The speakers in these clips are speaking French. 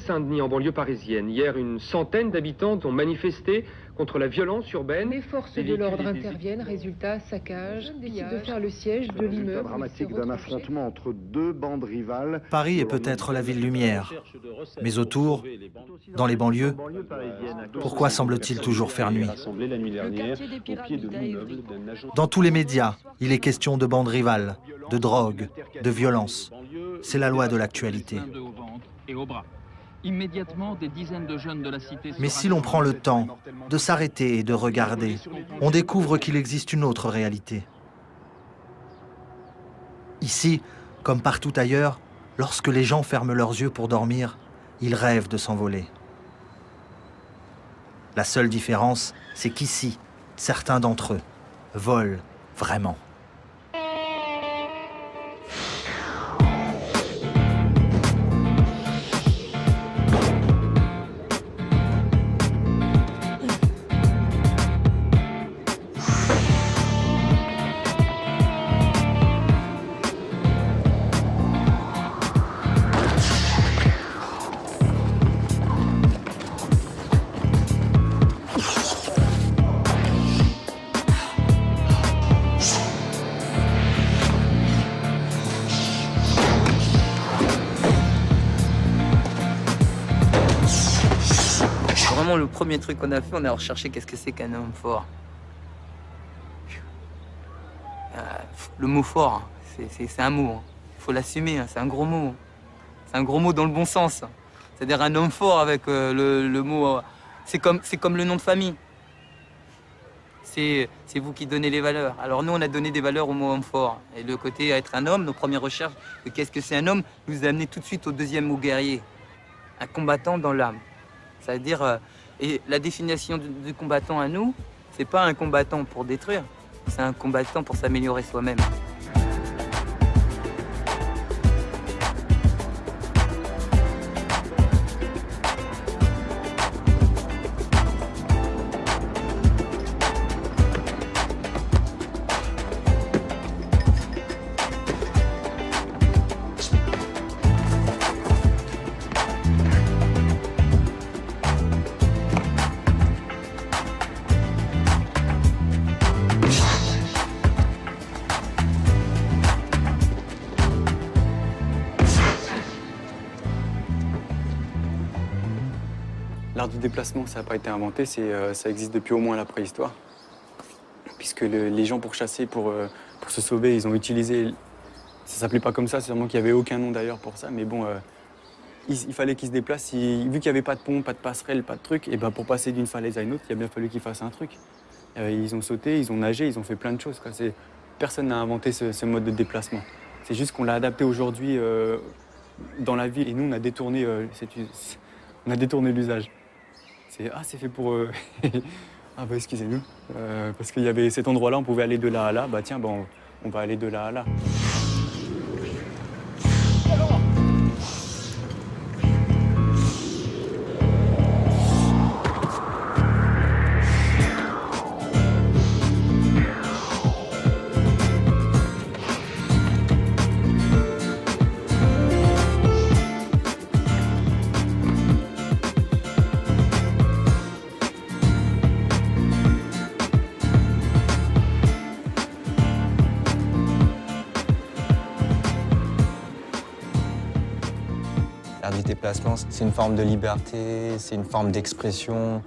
Saint-Denis, en banlieue parisienne. Hier, une centaine d'habitants ont manifesté contre la violence urbaine. Les forces de l'ordre interviennent, résultat, saccage, décident de faire le siège de l'immeuble. Dramatique d'un affrontement entre deux bandes rivales. Paris est peut-être la ville lumière, mais autour, dans les banlieues, pourquoi semble-t-il toujours faire nuit? Dans tous les médias, il est question de bandes rivales, de drogue, de violence. C'est la loi de l'actualité. Immédiatement, des dizaines de jeunes de la cité. Mais si l'on prend le temps de s'arrêter et de regarder, on découvre qu'il existe une autre réalité. Ici, comme partout ailleurs, lorsque les gens ferment leurs yeux pour dormir, ils rêvent de s'envoler. La seule différence, c'est qu'ici, certains d'entre eux volent vraiment. Vraiment, le premier truc qu'on a fait, on a recherché qu'est-ce que c'est qu'un homme fort. Le mot fort, c'est un mot. Il faut l'assumer, c'est un gros mot. C'est un gros mot dans le bon sens. C'est-à-dire un homme fort avec le mot... C'est comme le nom de famille. C'est vous qui donnez les valeurs. Alors nous, on a donné des valeurs au mot homme fort. Et le côté être un homme, nos premières recherches de qu'est-ce que c'est un homme, nous a amené tout de suite au deuxième mot guerrier. Un combattant dans l'âme. C'est-à-dire, et la définition du combattant à nous, c'est pas un combattant pour détruire, c'est un combattant pour s'améliorer soi-même. L'art du déplacement, ça n'a pas été inventé, ça existe depuis au moins la préhistoire. Puisque les gens, pour chasser, pour se sauver, ils ont utilisé... Ça s'appelait pas comme ça, c'est sûrement qu'il n'y avait aucun nom d'ailleurs pour ça, mais bon, il fallait qu'ils se déplacent. Vu qu'il n'y avait pas de pont, pas de passerelle, pas de truc, et ben pour passer d'une falaise à une autre, il a bien fallu qu'ils fassent un truc. Ils ont sauté, ils ont nagé, ils ont fait plein de choses, quoi. Personne n'a inventé ce mode de déplacement. C'est juste qu'on l'a adapté aujourd'hui dans la ville, et nous, on a détourné l'usage. C'est fait pour... Ah bah excusez-nous. Parce qu'il y avait cet endroit-là, on pouvait aller de là à là. Bah tiens, on va aller de là à là. L'art du déplacement, c'est une forme de liberté, c'est une forme d'expression,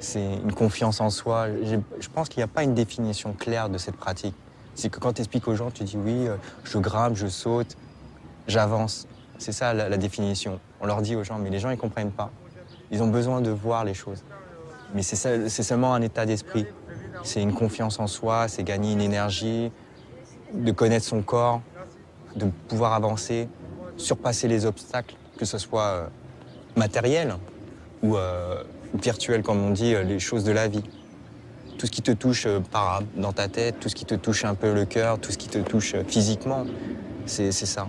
c'est une confiance en soi. Je pense qu'il n'y a pas une définition claire de cette pratique. C'est que quand tu expliques aux gens, tu dis oui, je grimpe, je saute, j'avance. C'est ça la définition. On leur dit aux gens, mais les gens ils ne comprennent pas. Ils ont besoin de voir les choses. Mais c'est seulement un état d'esprit. C'est une confiance en soi, c'est gagner une énergie, de connaître son corps, de pouvoir avancer, surpasser les obstacles, que ce soit matériel ou virtuel, comme on dit, les choses de la vie. Tout ce qui te touche dans ta tête, tout ce qui te touche un peu le cœur, tout ce qui te touche physiquement, c'est ça.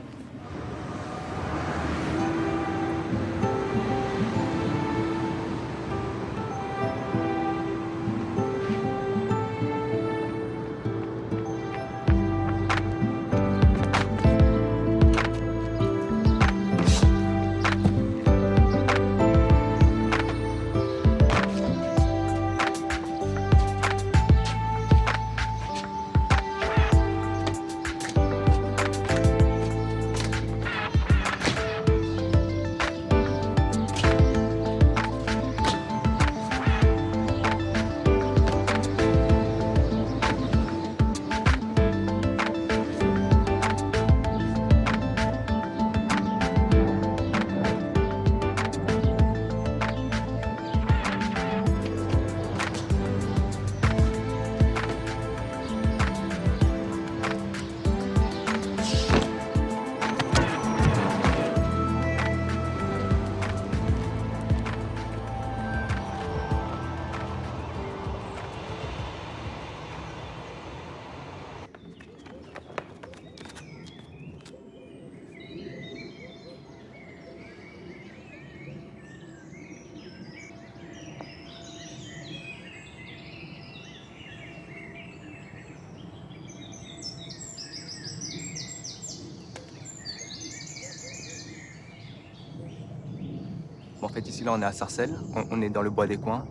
fait, ici, là, on est à Sarcelles, on est dans le bois des coins.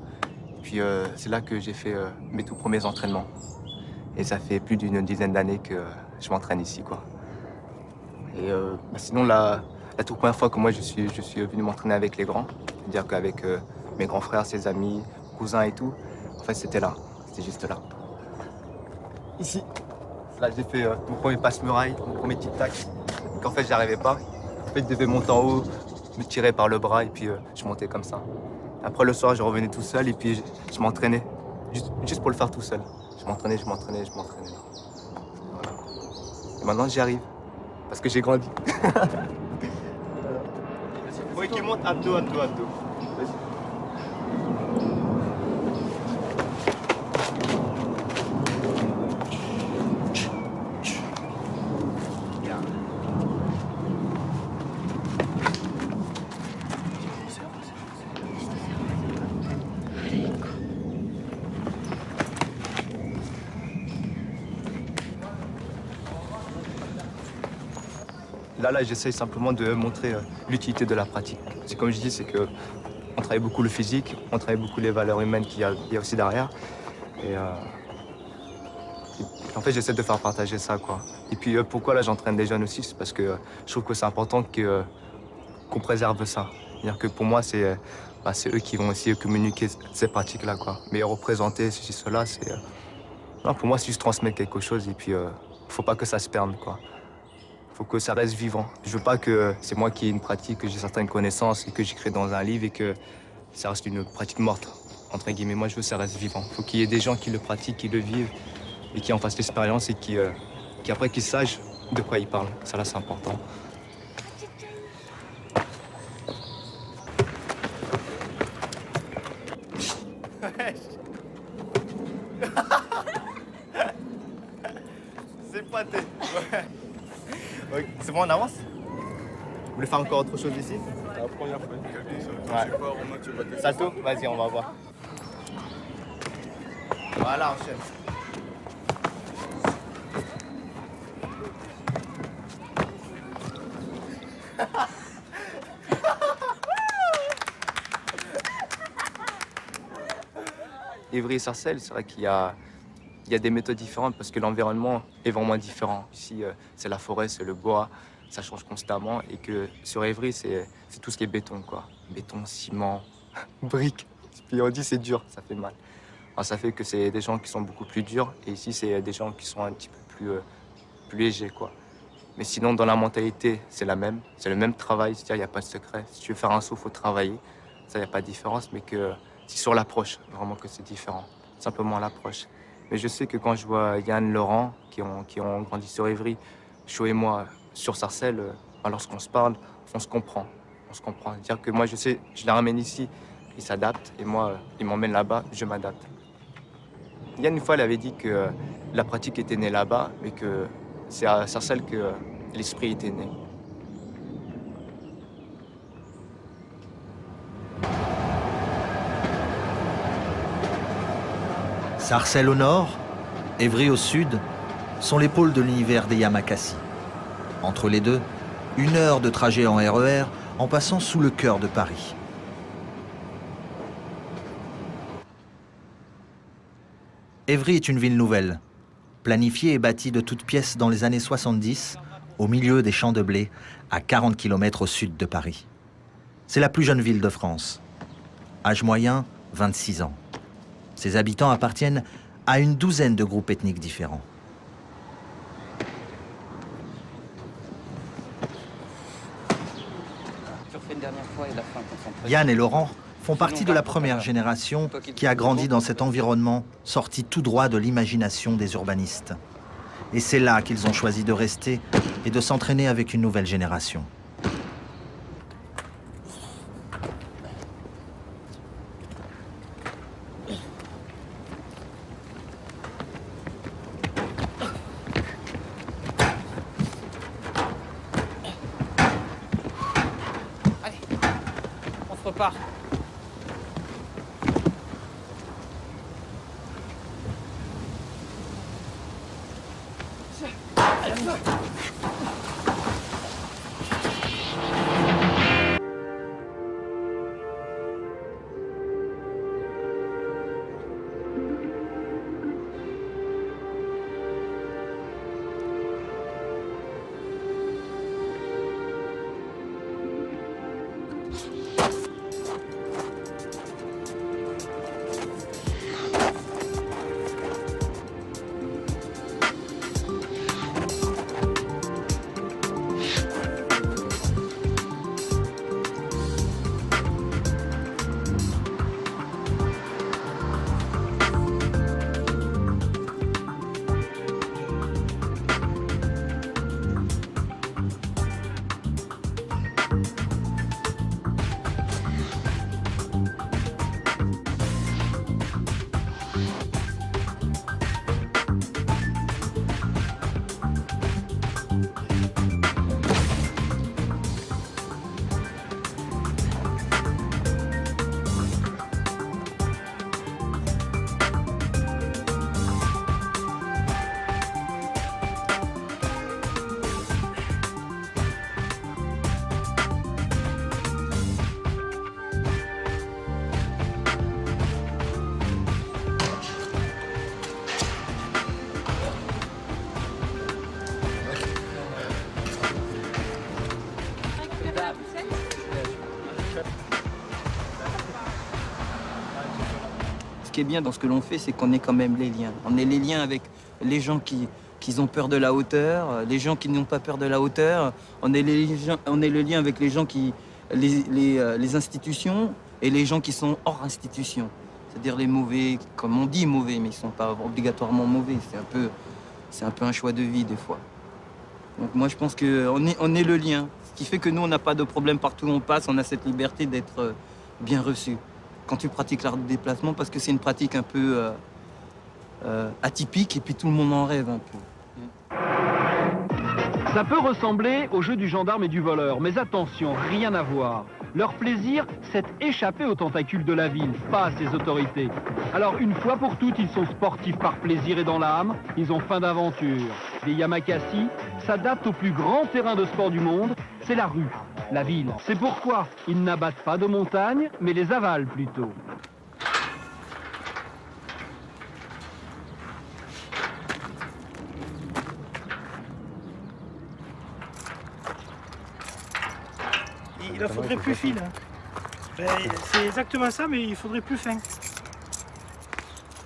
Puis c'est là que j'ai fait mes tout premiers entraînements. Et ça fait plus d'une dizaine d'années que je m'entraîne ici, quoi. Et sinon, la toute première fois que moi, je suis venu m'entraîner avec les grands, c'est-à-dire qu'avec mes grands frères, ses amis, cousins et tout, en fait, c'était là. C'était juste là. Ici. Là, j'ai fait mon premier passe-muraille, mon premier tic-tac. En fait, j'arrivais pas. En fait, je devais monter en haut, me tirer par le bras et puis je montais comme ça. Après, le soir, je revenais tout seul et puis je m'entraînais. Juste pour le faire tout seul. Je m'entraînais. Voilà. Et maintenant, j'y arrive. Parce que j'ai grandi. Oui, qui monte, abdos. Vas-y. Là, j'essaye simplement de montrer l'utilité de la pratique. C'est comme je dis, c'est qu'on travaille beaucoup le physique, on travaille beaucoup les valeurs humaines qu'il y a aussi derrière. Et en fait, j'essaie de faire partager ça, quoi. Et puis, pourquoi là, j'entraîne des jeunes aussi, c'est parce que je trouve que c'est important qu'on préserve ça. C'est-à-dire que pour moi, c'est eux qui vont aussi communiquer ces pratiques-là, quoi. Mais représenter ceci, cela, pour moi, c'est juste transmettre quelque chose et puis faut pas que ça se perde, quoi. Il faut que ça reste vivant. Je veux pas que c'est moi qui ai une pratique, que j'ai certaines connaissances et que j'écris dans un livre et que ça reste une pratique morte, entre guillemets. Moi, je veux que ça reste vivant. Il faut qu'il y ait des gens qui le pratiquent, qui le vivent et qui en fassent l'expérience et qui après, qu'ils sachent de quoi ils parlent. Ça, là, c'est important. C'est pâté. Ouais. Okay. C'est bon, on avance? Vous voulez faire encore autre chose ici? C'est la première fois. Ouais. Salto? Vas-y, on va voir. Voilà, enchaîne. Évry et Sarcelles, c'est vrai qu'il y a des méthodes différentes parce que l'environnement est vraiment différent. Ici, c'est la forêt, c'est le bois, ça change constamment. Et que sur Évry, c'est tout ce qui est béton, quoi. Béton, ciment, briques. Puis on dit c'est dur, ça fait mal. Alors, ça fait que c'est des gens qui sont beaucoup plus durs. Et ici, c'est des gens qui sont un petit peu plus légers, quoi. Mais sinon, dans la mentalité, c'est la même. C'est le même travail, c'est-à-dire il n'y a pas de secret. Si tu veux faire un saut, il faut travailler. Ça, il n'y a pas de différence, mais que c'est sur l'approche, vraiment que c'est différent. Simplement l'approche. Mais je sais que quand je vois Yann, Laurent, qui ont grandi sur Évry, Cho et moi sur Sarcelles, lorsqu'on se parle, on se comprend. On se comprend. C'est-à-dire que moi, je sais, je les ramène ici, ils s'adaptent, et moi, ils m'emmènent là-bas, je m'adapte. Yann, une fois, il avait dit que la pratique était née là-bas, mais que c'est à Sarcelles que l'esprit était né. Sarcelles au nord, Évry au sud, sont les pôles de l'univers des Yamakasi. Entre les deux, 1 heure de trajet en RER en passant sous le cœur de Paris. Évry est une ville nouvelle, planifiée et bâtie de toutes pièces dans les années 70, au milieu des champs de blé, à 40 km au sud de Paris. C'est la plus jeune ville de France. Âge moyen, 26 ans. Ses habitants appartiennent à une douzaine de groupes ethniques différents. Yann et Laurent font partie de la première génération qui a grandi dans cet environnement sorti tout droit de l'imagination des urbanistes. Et c'est là qu'ils ont choisi de rester et de s'entraîner avec une nouvelle génération. Repart. qui est bien dans ce que l'on fait, c'est qu'on est quand même les liens. On est les liens avec les gens qui ont peur de la hauteur, les gens qui n'ont pas peur de la hauteur. On est le lien avec les gens les institutions et les gens qui sont hors institution. C'est-à-dire les mauvais, comme on dit mauvais, mais ils ne sont pas obligatoirement mauvais. C'est un peu un choix de vie des fois. Donc moi je pense qu'on est le lien. Ce qui fait que nous on n'a pas de problème partout où on passe, on a cette liberté d'être bien reçu. Quand tu pratiques l'art de déplacement, parce que c'est une pratique un peu atypique et puis tout le monde en rêve un peu. Ça peut ressembler au jeu du gendarme et du voleur, mais attention, rien à voir. Leur plaisir, c'est échapper aux tentacules de la ville, pas à ses autorités. Alors une fois pour toutes, ils sont sportifs par plaisir et dans l'âme, ils ont faim d'aventure. Les Yamakasi s'adaptent au plus grand terrain de sport du monde, c'est la rue, la ville. C'est pourquoi ils n'abattent pas de montagnes, mais les avalent plutôt. Il en faudrait plus fine. Hein. Ben, c'est exactement ça, mais il faudrait plus fin.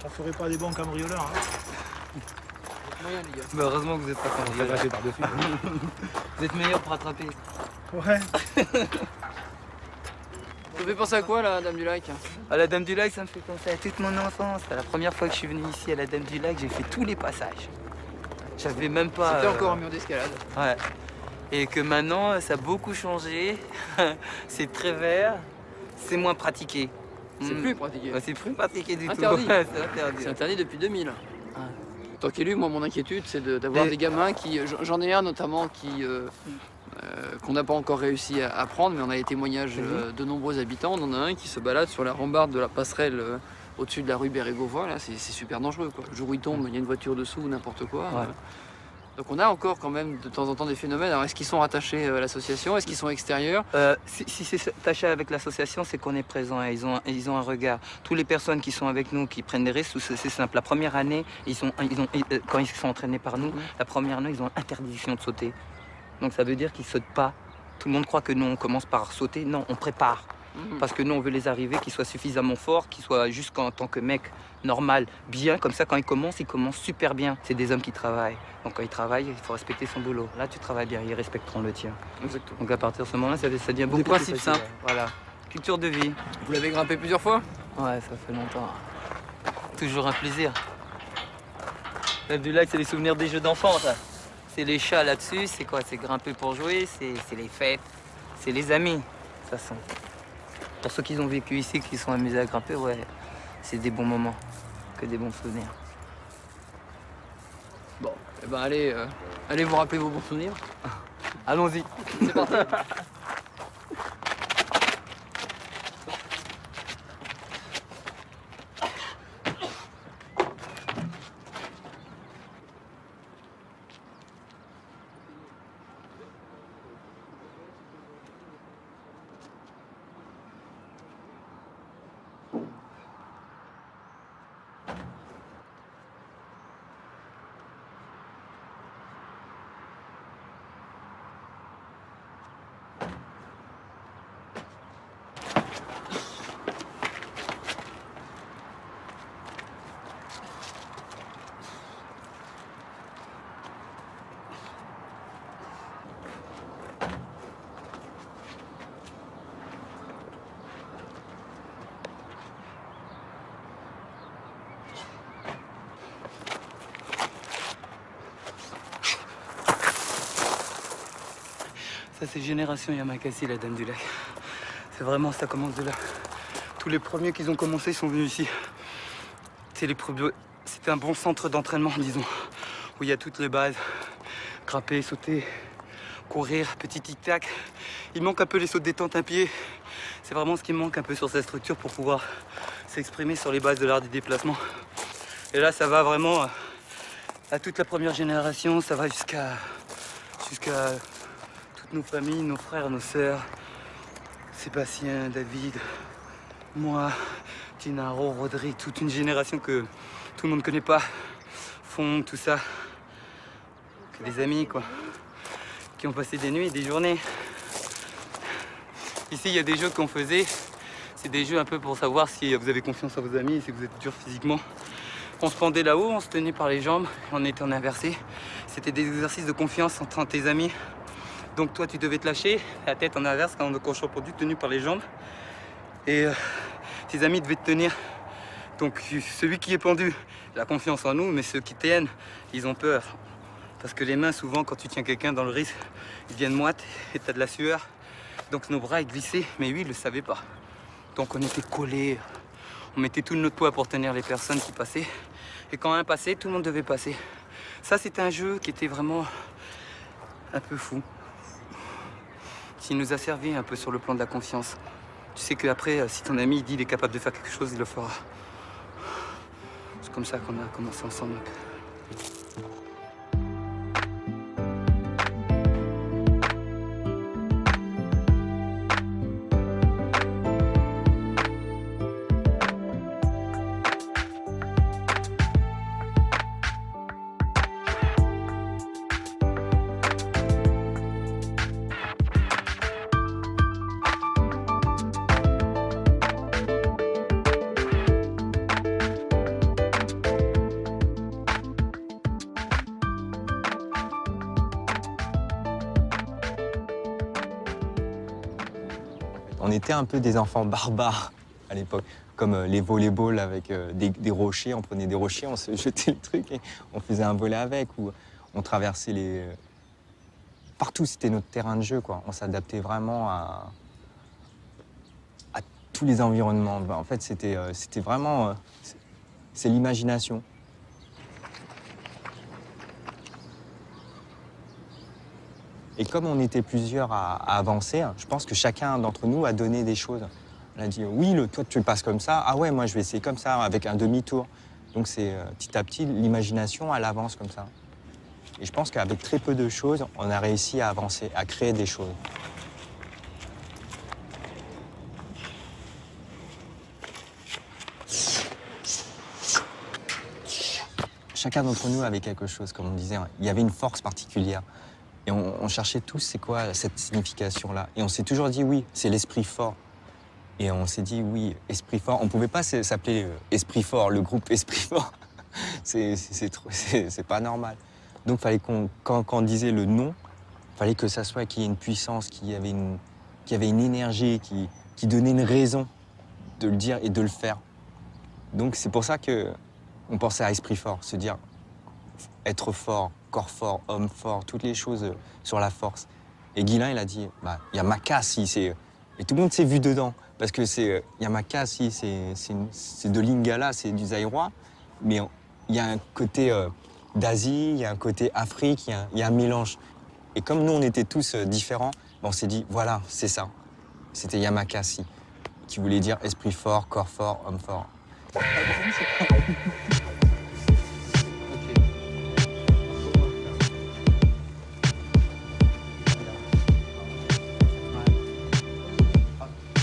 Ça ne ferait pas des bons cambrioleurs. Hein. Mais heureusement que vous n'êtes pas cambrioleurs. Vous êtes meilleurs pour attraper. Ouais. Ça fait penser à quoi, la Dame du Lac? À la Dame du Lac, ça me fait penser à toute mon enfance. La première fois que je suis venu ici à la Dame du Lac, j'ai fait tous les passages. J'avais même pas... C'était encore un mur d'escalade. Ouais. Et que maintenant, ça a beaucoup changé. C'est très vert, c'est moins pratiqué. C'est plus pratiqué. Ouais, c'est plus pratiqué du interdit. tout. C'est interdit. C'est interdit depuis 2000. Ah. En tant qu'élu, moi, mon inquiétude, c'est d'avoir des gamins qui... J'en ai un notamment qu'on n'a pas encore réussi à prendre, mais on a les témoignages de nombreux habitants. On en a un qui se balade sur la rambarde de la passerelle au-dessus de la rue Bérégovoy. Là, c'est super dangereux, quoi. Le jour où il tombe, il y a une voiture dessous ou n'importe quoi. Ouais. Donc on a encore quand même de temps en temps des phénomènes. Alors est-ce qu'ils sont rattachés à l'association? Est-ce qu'ils sont extérieurs? Si c'est attaché avec l'association, c'est qu'on est présent et ils ont un regard. Toutes les personnes qui sont avec nous, qui prennent des risques, c'est simple. La première année, quand ils sont entraînés par nous, la première année, ils ont interdiction de sauter. Donc ça veut dire qu'ils ne sautent pas. Tout le monde croit que nous, on commence par sauter. Non, on prépare. Parce que nous, on veut les arriver, qu'ils soient suffisamment forts, qu'ils soient juste en tant que mec normal, bien. Comme ça, quand ils commencent super bien. C'est des hommes qui travaillent. Donc quand ils travaillent, il faut respecter son boulot. Là, tu travailles bien, ils respecteront le tien. Exactement. Donc à partir de ce moment-là, ça devient beaucoup des plus principes facile. simples. Voilà. Culture de vie. Vous l'avez grimpé plusieurs fois? Ouais, ça fait longtemps. Toujours un plaisir. L'Elfe du Lac, c'est les souvenirs des jeux d'enfants, ça. C'est les chats là-dessus, c'est quoi? C'est grimper pour jouer, c'est les fêtes, c'est les amis, de toute façon. Pour ceux qui ont vécu ici, qui sont amusés à grimper, ouais, c'est des bons moments, que des bons souvenirs. Bon, eh ben allez vous rappeler vos bons souvenirs. Allons-y. C'est parti. Ça, c'est Génération Yamakasi, la Dame du Lac. C'est vraiment, ça commence de là. Tous les premiers qui ont commencé sont venus ici. C'était un bon centre d'entraînement, disons, où il y a toutes les bases. Grimper, sauter, courir, petit tic-tac. Il manque un peu les sauts de détente à pied. C'est vraiment ce qui manque un peu sur cette structure pour pouvoir s'exprimer sur les bases de l'art du déplacement. Et là, ça va vraiment à toute la première génération, ça va jusqu'à toutes nos familles, nos frères, nos sœurs, Sébastien, David, moi, Tinaro, Rodrigue, toute une génération que tout le monde ne connaît pas, Fond, tout ça. Que des amis, quoi, qui ont passé des nuits, des journées. Ici, il y a des jeux qu'on faisait, C'est des jeux un peu pour savoir si vous avez confiance en vos amis et si vous êtes dur physiquement. On se pendait là-haut, on se tenait par les jambes, on était en inversé. C'était des exercices de confiance entre tes amis. Donc toi, tu devais te lâcher, la tête en inverse, quand on est pendu, tenu par les jambes. Et tes amis devaient te tenir. Donc celui qui est pendu, il a confiance en nous, mais ceux qui tiennent, ils ont peur. Parce que les mains, souvent, quand tu tiens quelqu'un dans le risque, ils viennent moites et tu as de la sueur. Donc nos bras, ils glissaient, mais lui, il ne le savait pas. Donc on était collés, on mettait tout notre poids pour tenir les personnes qui passaient. Et quand un passait, tout le monde devait passer. Ça, c'était un jeu qui était vraiment un peu fou. Qui nous a servi un peu sur le plan de la confiance. Tu sais qu'après, si ton ami dit qu'il est capable de faire quelque chose, il le fera. C'est comme ça qu'on a commencé ensemble. On était un peu des enfants barbares à l'époque, comme les volleyball avec des rochers. On prenait des rochers, on se jetait le truc et on faisait un volley avec, ou on traversait les... Partout, c'était notre terrain de jeu, quoi. On s'adaptait vraiment à tous les environnements. En fait, c'était vraiment... c'est l'imagination. Et comme on était plusieurs à avancer, je pense que chacun d'entre nous a donné des choses. On a dit, oui, toi, tu le passes comme ça. Ah ouais, moi, je vais essayer comme ça, avec un demi-tour. Donc, c'est petit à petit, l'imagination, elle avance comme ça. Et je pense qu'avec très peu de choses, on a réussi à avancer, à créer des choses. Chacun d'entre nous avait quelque chose, comme on disait. Il y avait une force particulière. Et on cherchait tous, c'est quoi cette signification-là? Et on s'est toujours dit, oui, c'est l'esprit fort. Et on s'est dit, oui, esprit fort. On ne pouvait pas s'appeler Esprit Fort, le groupe Esprit Fort. C'est pas normal. Donc, fallait quand on disait le nom, il fallait que ça soit qu'il y ait une puissance, qu'il y avait une énergie, qui donnait une raison de le dire et de le faire. Donc, c'est pour ça qu'on pensait à Esprit Fort, se dire être fort, corps fort, homme fort, toutes les choses sur la force. Et Guilain, il a dit, il y a Makassi, et tout le monde s'est vu dedans, parce que Yamakasi, c'est de Lingala, c'est du Zaïrois, mais il y a un côté d'Asie, il y a un côté Afrique, il y a un mélange. Et comme nous, on était tous différents, on s'est dit, voilà, c'est ça. C'était Yamakasi, qui voulait dire esprit fort, corps fort, homme fort.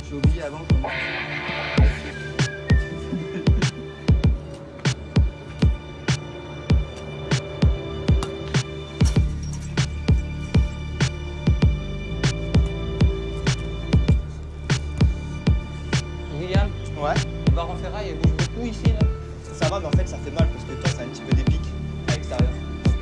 J'ai oublié avant comment... William, Ouais. le bar en ferraille, elle bouge beaucoup ici, là. Ça va, mais en fait, ça fait mal parce que toi, c'est un petit peu des pics à l'extérieur. Ok.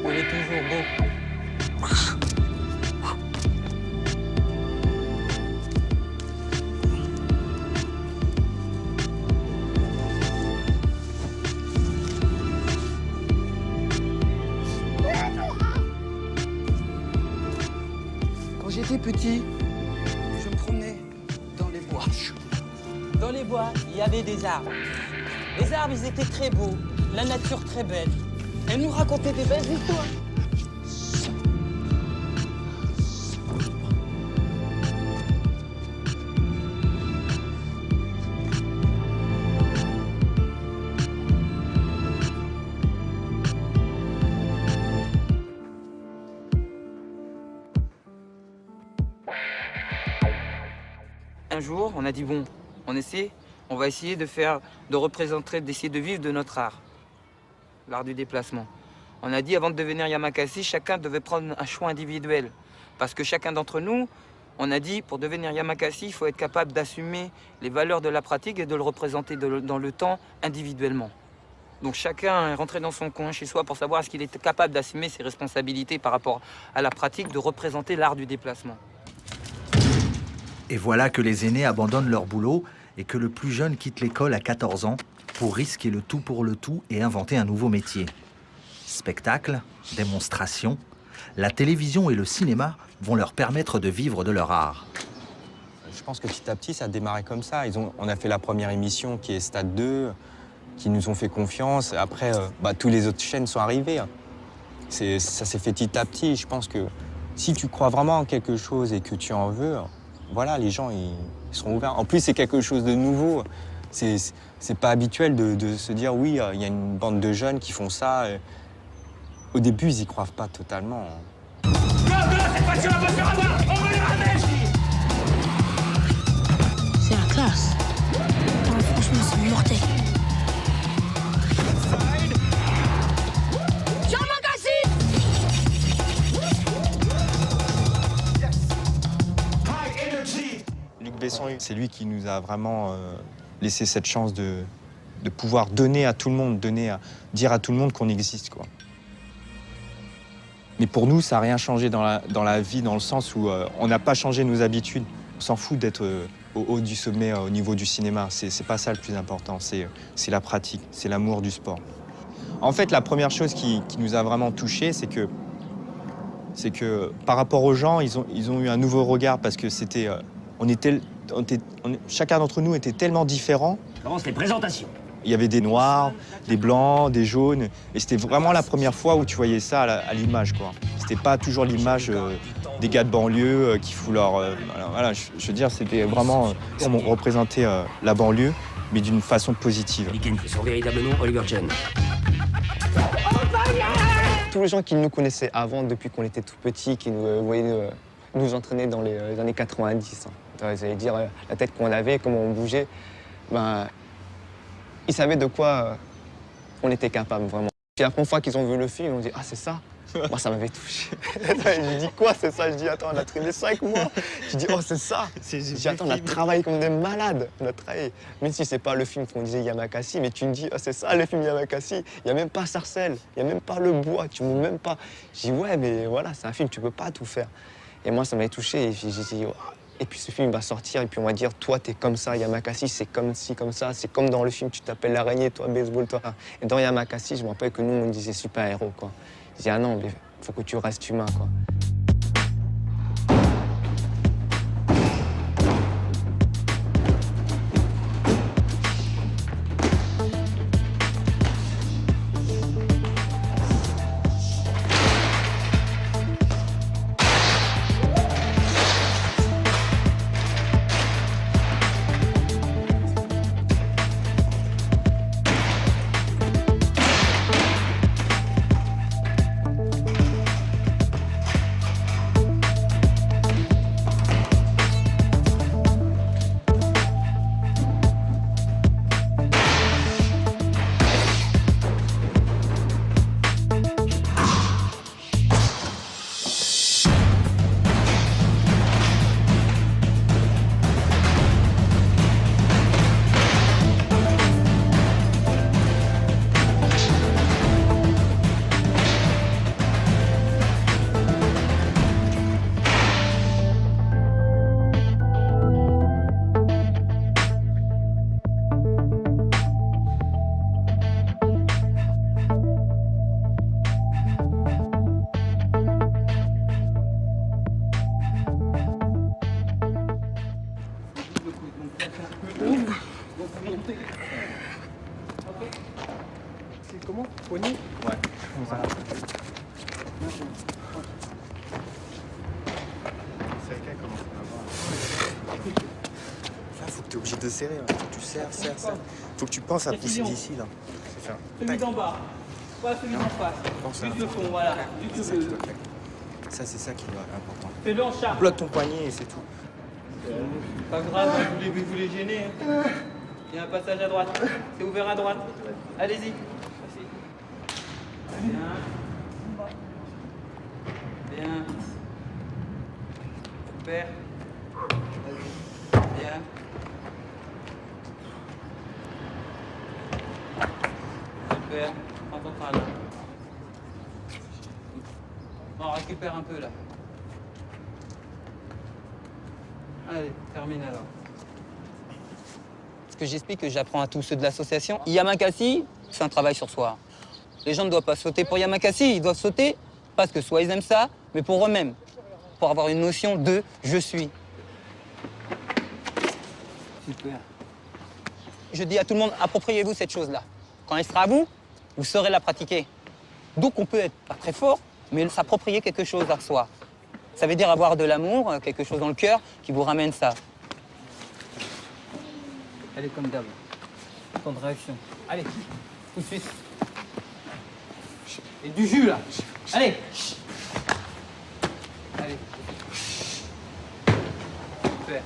On est toujours beau. Quand j'étais petit, je me promenais dans les bois. Dans les bois, il y avait des arbres. Les arbres, ils étaient très beaux, la nature très belle. Elle nous racontait des belles histoires. un jour, on a dit bon, on va essayer de représenter, d'essayer de vivre de notre art, l'art du déplacement. On a dit avant de devenir Yamakasi, chacun devait prendre un choix individuel. Parce que chacun d'entre nous, on a dit pour devenir Yamakasi, il faut être capable d'assumer les valeurs de la pratique et de le représenter dans le temps individuellement. Donc chacun est rentré dans son coin chez soi pour savoir est-ce qu'il était capable d'assumer ses responsabilités par rapport à la pratique de représenter l'art du déplacement. Et voilà que les aînés abandonnent leur boulot et que le plus jeune quitte l'école à 14 ans pour risquer le tout pour le tout et inventer un nouveau métier. Spectacle, démonstration, la télévision et le cinéma vont leur permettre de vivre de leur art. Je pense que petit à petit, ça a démarré comme ça. On a fait la première émission qui est Stade 2, qui nous ont fait confiance. Après, tous les autres chaînes sont arrivées. Ça s'est fait petit à petit. Je pense que si tu crois vraiment en quelque chose et que tu en veux, voilà, les gens ils seront ouverts. En plus, c'est quelque chose de nouveau. C'est pas habituel de se dire oui, il y a une bande de jeunes qui font ça. Au début, ils y croient pas totalement. C'est la classe. Non, franchement, c'est mortel. Luc Besson, c'est lui qui nous a vraiment laissé cette chance de pouvoir donner à tout le monde, dire à tout le monde qu'on existe, quoi. Mais pour nous, ça n'a rien changé dans la vie, dans le sens où on n'a pas changé nos habitudes. On s'en fout d'être au haut du sommet, au niveau du cinéma. C'est pas ça le plus important, c'est la pratique, c'est l'amour du sport. En fait, la première chose qui nous a vraiment touchés, c'est que par rapport aux gens, ils ont eu un nouveau regard parce que chacun d'entre nous était tellement différent. Commence les présentations. Il y avait des noirs, des blancs, des jaunes. Et c'était vraiment la première fois où tu voyais ça à l'image, quoi. C'était pas toujours l'image des gars de banlieue qui foutent leur... voilà, je veux dire, c'était vraiment... on représentait la banlieue, mais d'une façon positive. Son véritable nom, Oliver John. Tous les gens qui nous connaissaient avant, depuis qu'on était tout petits, qui nous voyaient nous entraîner dans les années 90. Vous allez dire, la tête qu'on avait, comment on bougeait, ils savaient de quoi on était capable, vraiment. Puis la première fois qu'ils ont vu le film, ils ont dit « Ah, c'est ça ?» Moi, ça m'avait touché. Je dis « Quoi, c'est ça ?» Je dis « Attends, on a traîné 5 mois. » Je dis « Oh, c'est ça ?» Je dis « Attends, on a travaillé comme des malades. On a travaillé. » Même si c'est pas le film qu'on disait Yamakasi, mais tu me dis « Oh, c'est ça, le film Yamakasi. Il n'y a même pas Sarcelles, il n'y a même pas le bois, tu ne même pas. » Je dis « Ouais, mais voilà, c'est un film, tu peux pas tout faire. » Et moi, ça m'avait touché. Et j'ai dit oh. Et puis ce film va sortir et puis on va dire toi t'es comme ça, Yamakasi c'est comme ci, comme ça, c'est comme dans le film tu t'appelles l'araignée, toi baseball, toi. Et dans Yamakasi, je me rappelle que nous on disait super-héros, quoi. Je dis ah non, mais faut que tu restes humain, quoi. C'est comment? Poignée? Ouais. Voilà. Là, faut que tu es obligé de serrer. Hein. Faut que tu serres. Faut que tu penses à pousser d'ici, là. C'est ça. Celui d'en bas. Pas celui d'en face. Juste le fond, voilà. Juste le... Ça, c'est ça qui doit être important. Fais-le en charge. Bloque ton poignet et c'est tout. Pas grave, vous voulez gêner. Hein. Il y a un passage à droite. C'est ouvert à droite. Allez-y. Merci. Bien. Bien. Super. Bien. Super. Prends ton train là. On récupère un peu là. Allez, termine alors. Ce que j'explique, que j'apprends à tous ceux de l'association, Yamakasi, c'est un travail sur soi. Les gens ne doivent pas sauter pour Yamakasi, ils doivent sauter parce que soit ils aiment ça, mais pour eux-mêmes. Pour avoir une notion de « je suis ». Super. Je dis à tout le monde, appropriez-vous cette chose-là. Quand elle sera à vous, vous saurez la pratiquer. Donc on peut être pas très fort, mais s'approprier quelque chose à soi. Ça veut dire avoir de l'amour, quelque chose dans le cœur qui vous ramène ça. Allez, comme d'hab. Temps de réaction. Allez, tout de suite. Et du jus, là. Allez. Allez. Super.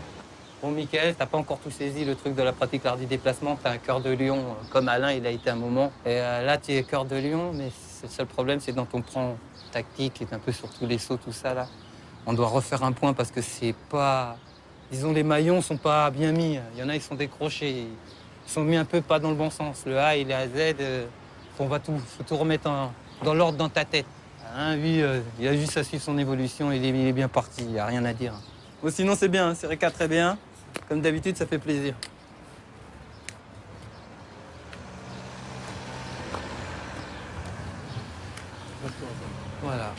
Bon, Mickaël, t'as pas encore tout saisi le truc de la pratique l'art du déplacement. T'as un cœur de lion, comme Alain, il a été un moment. Et là, tu es cœur de lion, mais le seul problème, c'est dans ton plan tactique, et un peu sur tous les sauts, tout ça, là. On doit refaire un point parce que c'est pas... Disons, les maillons sont pas bien mis. Il y en a, ils sont décrochés. Ils sont mis un peu pas dans le bon sens. Le A et le Z, faut tout remettre dans l'ordre dans ta tête. Hein, lui, il a juste à suivre son évolution, il est bien parti, il n'y a rien à dire. Bon, sinon, c'est bien, c'est Reka très bien. Comme d'habitude, ça fait plaisir. Voilà.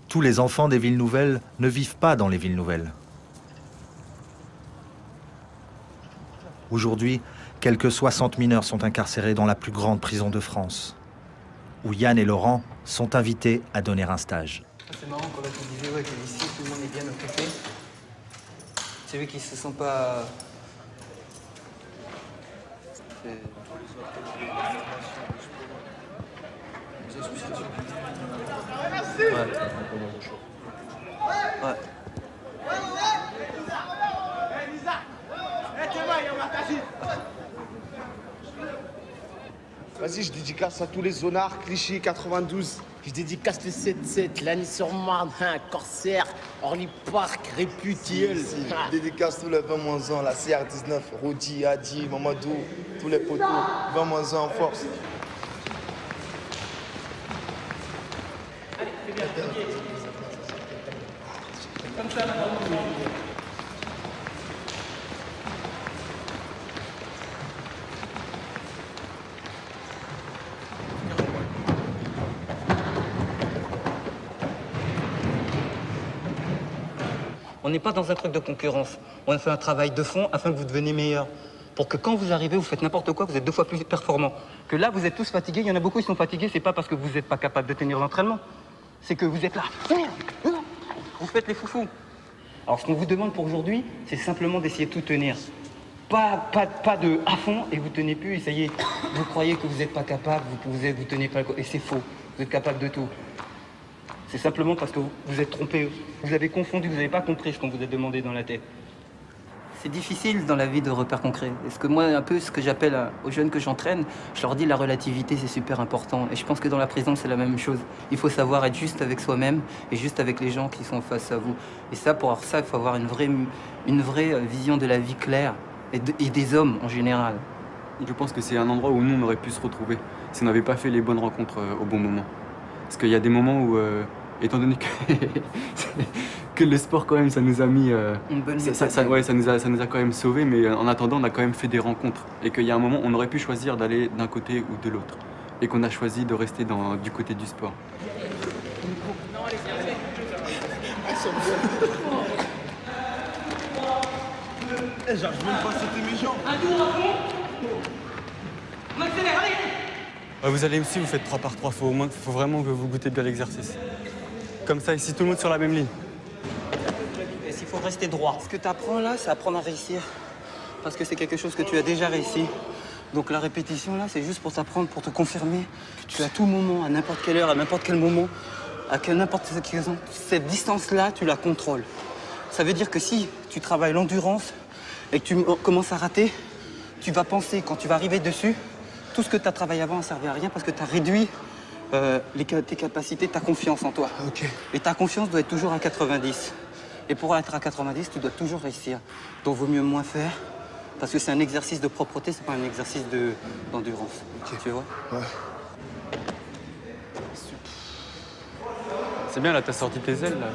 Tous les enfants des villes nouvelles ne vivent pas dans les villes nouvelles. Aujourd'hui, quelques 60 mineurs sont incarcérés dans la plus grande prison de France, où Yann et Laurent sont invités à donner un stage. C'est marrant quand tu disais ouais, qu'ici, tout le monde est bien occupé. C'est eux qui se sont pas... Ouais. Vas-y, je dédicace à tous les zonards, Clichy, 92. Je dédicace le 7-7, Lagny-sur-Marne, Corsaire, Orly Park, Réputiel. Je dédicace tous les 20-1, la CR19, Rodi, Adi, Mamadou, tous les poteaux, 20-1 en force. Comme ça, on n'est pas dans un truc de concurrence. On fait un travail de fond afin que vous deveniez meilleur. Pour que quand vous arrivez, vous faites n'importe quoi, vous êtes 2 fois plus performant. Que là, vous êtes tous fatigués. Il y en a beaucoup qui sont fatigués. C'est pas parce que vous n'êtes pas capable de tenir l'entraînement. C'est que vous êtes là. Vous faites les foufous. Alors, ce qu'on vous demande pour aujourd'hui, c'est simplement d'essayer de tout tenir. Pas de à fond et vous tenez plus. Et ça y est, vous croyez que vous n'êtes pas capable, vous tenez pas. Et c'est faux. Vous êtes capable de tout. C'est simplement parce que vous êtes trompé. Vous avez confondu, vous n'avez pas compris ce qu'on vous a demandé dans la tête. C'est difficile dans la vie de repères concrets. Est-ce que moi, un peu ce que j'appelle aux jeunes que j'entraîne, je leur dis la relativité, c'est super important. Et je pense que dans la prison, c'est la même chose. Il faut savoir être juste avec soi-même et juste avec les gens qui sont face à vous. Et ça, pour avoir ça, il faut avoir une vraie vision de la vie claire et des hommes en général. Je pense que c'est un endroit où nous, on aurait pu se retrouver si on n'avait pas fait les bonnes rencontres au bon moment. Parce qu'il y a des moments où, étant donné que le sport, quand même, ça nous a mis... ça nous a quand même sauvés, mais en attendant, on a quand même fait des rencontres. Et qu'il y a un moment, on aurait pu choisir d'aller d'un côté ou de l'autre. Et qu'on a choisi de rester du côté du sport. J'arrive même pas à sauter mes jambes. Un tour à fond. On accélère, allez. Vous allez ici, vous faites 3 par 3. Faut vraiment que vous goûtez bien l'exercice. Comme ça, ici, tout le monde sur la même ligne. Et s'il faut rester droit. Ce que tu apprends là, c'est apprendre à réussir. Parce que c'est quelque chose que tu as déjà réussi. Donc la répétition là, c'est juste pour t'apprendre, pour te confirmer que tu as à tout moment, à n'importe quelle heure, à n'importe quel moment, à n'importe quelle raison, cette distance-là, tu la contrôles. Ça veut dire que si tu travailles l'endurance et que tu commences à rater, tu vas penser, quand tu vas arriver dessus, tout ce que tu as travaillé avant ne servait à rien parce que tu as réduit tes capacités, ta confiance en toi. Ok. Et ta confiance doit être toujours à 90. Et pour être à 90, tu dois toujours réussir. Donc vaut mieux moins faire, parce que c'est un exercice de propreté, c'est pas un exercice d'endurance. Okay. Tu vois? Ouais. C'est bien, là, t'as sorti tes ailes, là.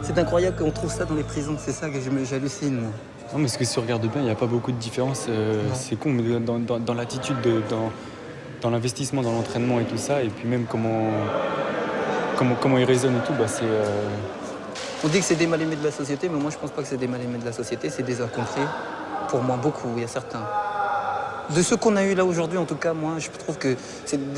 C'est incroyable qu'on trouve ça dans les prisons, c'est ça que j'hallucine, moi. Non, mais parce que si on regarde bien, il n'y a pas beaucoup de différence. C'est con, mais dans l'attitude, dans l'investissement, dans l'entraînement et tout ça, et puis même comment ils raisonnent et tout, bah c'est... On dit que c'est des mal-aimés de la société, mais moi je pense pas que c'est des mal-aimés de la société, c'est des incompris. Pour moi, beaucoup, il y a certains. De ceux qu'on a eu là aujourd'hui, en tout cas, moi, je trouve que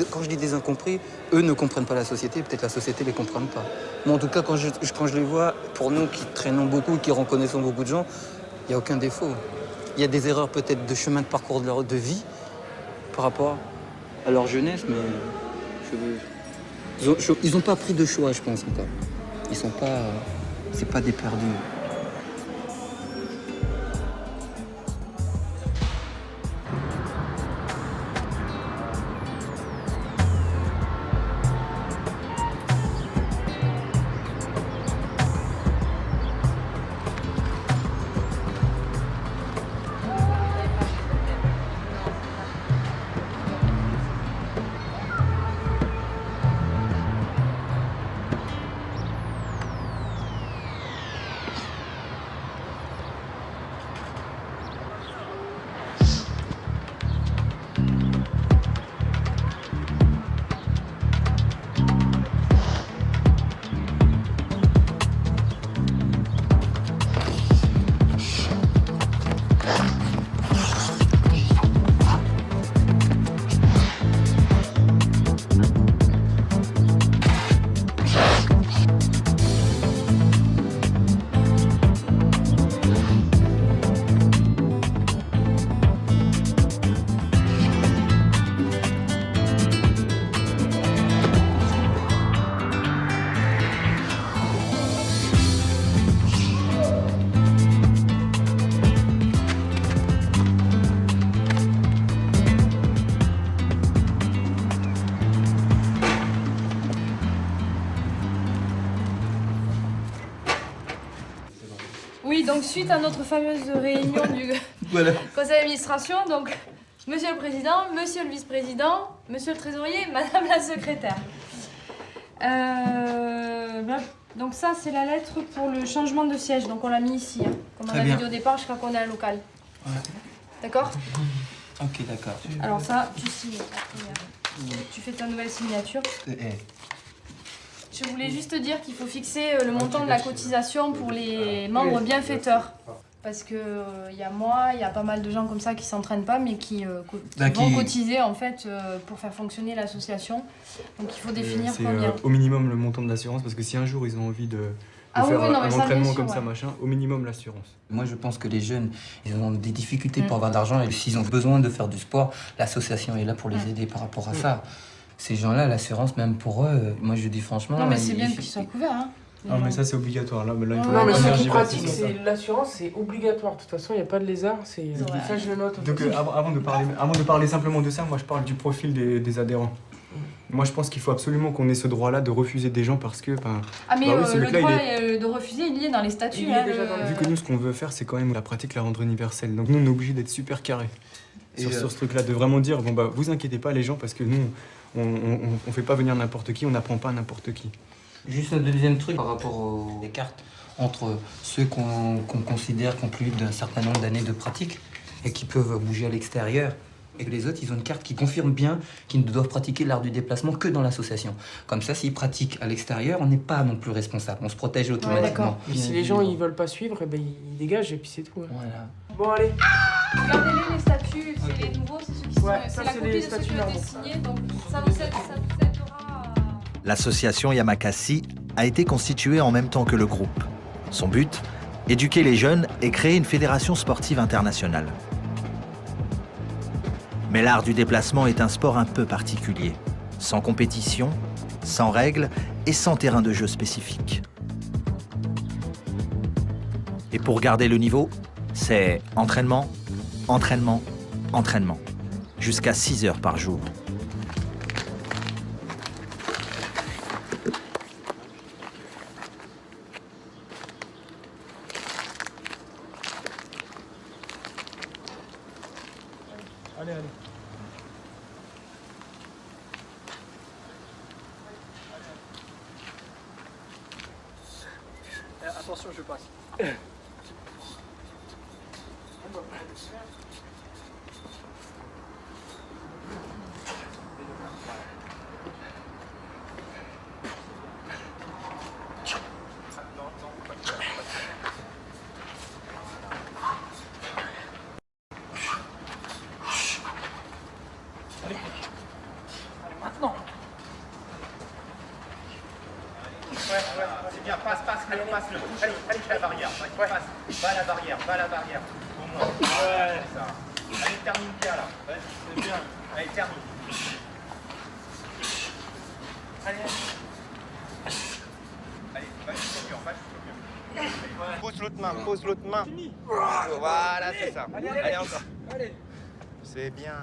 quand je dis des incompris, eux ne comprennent pas la société, peut-être la société ne les comprenne pas. Moi, en tout cas, quand je les vois, pour nous qui traînons beaucoup, qui reconnaissons beaucoup de gens, il n'y a aucun défaut. Il y a des erreurs peut-être de chemin de parcours de vie par rapport à leur jeunesse, mais ils n'ont pas pris de choix, je pense, encore. Ils sont pas... c'est pas des perdus. Oui, donc suite à notre fameuse réunion du conseil d'administration, donc monsieur le président, monsieur le vice-président, monsieur le trésorier, madame la secrétaire. Donc ça, c'est la lettre pour le changement de siège, donc on l'a mis ici, hein, comme on avait dit au départ, jusqu'à qu'on ait un local. Ouais. D'accord? Ok, d'accord. Alors ça, tu signes. Tu fais ta nouvelle signature. Je voulais juste te dire qu'il faut fixer le montant de la cotisation pour les membres bienfaiteurs. Parce que y a moi, il y a pas mal de gens comme ça qui s'entraînent pas, mais qui vont cotiser en fait pour faire fonctionner l'association. Donc il faut définir combien. Au minimum le montant de l'assurance, parce que si un jour ils ont envie de faire un entraînement comme ça, machin, au minimum l'assurance. Moi je pense que les jeunes, ils ont des difficultés pour avoir d'argent, et s'ils ont besoin de faire du sport, l'association est là pour les aider par rapport à ça. Ces gens-là, l'assurance, même pour eux, moi je dis franchement... Non mais c'est bien qu'ils soient couverts, hein. Non mais ça c'est obligatoire, là il faut... Non mais ceux qui pratiquent, l'assurance c'est obligatoire, de toute façon il n'y a pas de lézard, ça je le note. Donc avant de parler simplement de ça, moi je parle du profil des adhérents. Moi je pense qu'il faut absolument qu'on ait ce droit-là de refuser des gens parce que... Ah mais le droit de refuser, il y est dans les statuts. Vu que nous ce qu'on veut faire, c'est quand même la pratique, la rendre universelle. Donc nous on est obligé d'être super carré sur ce truc-là, de vraiment dire, bon bah vous inquiétez pas les gens, parce que nous on fait pas venir n'importe qui, on n'apprend pas n'importe qui. Juste un deuxième truc par rapport aux cartes entre ceux qu'on considère qui ont plus d'un certain nombre d'années de pratique et qui peuvent bouger à l'extérieur Et que les autres, ils ont une carte qui confirme bien qu'ils ne doivent pratiquer l'art du déplacement que dans l'association. Comme ça, s'ils pratiquent à l'extérieur, on n'est pas non plus responsable. On se protège automatiquement. Et si les gens ils veulent pas suivre, eh ben, ils dégagent et puis c'est tout. Hein. Voilà. Bon, allez. Regardez-les, les statuts, c'est les nouveaux, c'est ceux qui sont. Ouais, c'est ça, la c'est copie les de ceux statuts qui ont été normaux. signés, donc ça vous aidera. L'association Yamakasi a été constituée en même temps que le groupe. Son but, éduquer les jeunes et créer une fédération sportive internationale. Mais l'art du déplacement est un sport un peu particulier, sans compétition, sans règles et sans terrain de jeu spécifique. Et pour garder le niveau, c'est entraînement, entraînement, entraînement, jusqu'à 6 heures par jour. Allez, allez. Attention, je passe. Allez, maintenant. Ouais, c'est bien, passe-le. Allez, la barrière. Ouais. Passe, va à la barrière. Au moins. Ouais, c'est ça. Allez, termine bien là. Ouais, c'est bien. Allez, termine. Allez, va Pose l'autre main. Voilà, c'est ça. Allez, encore. Allez. C'est bien.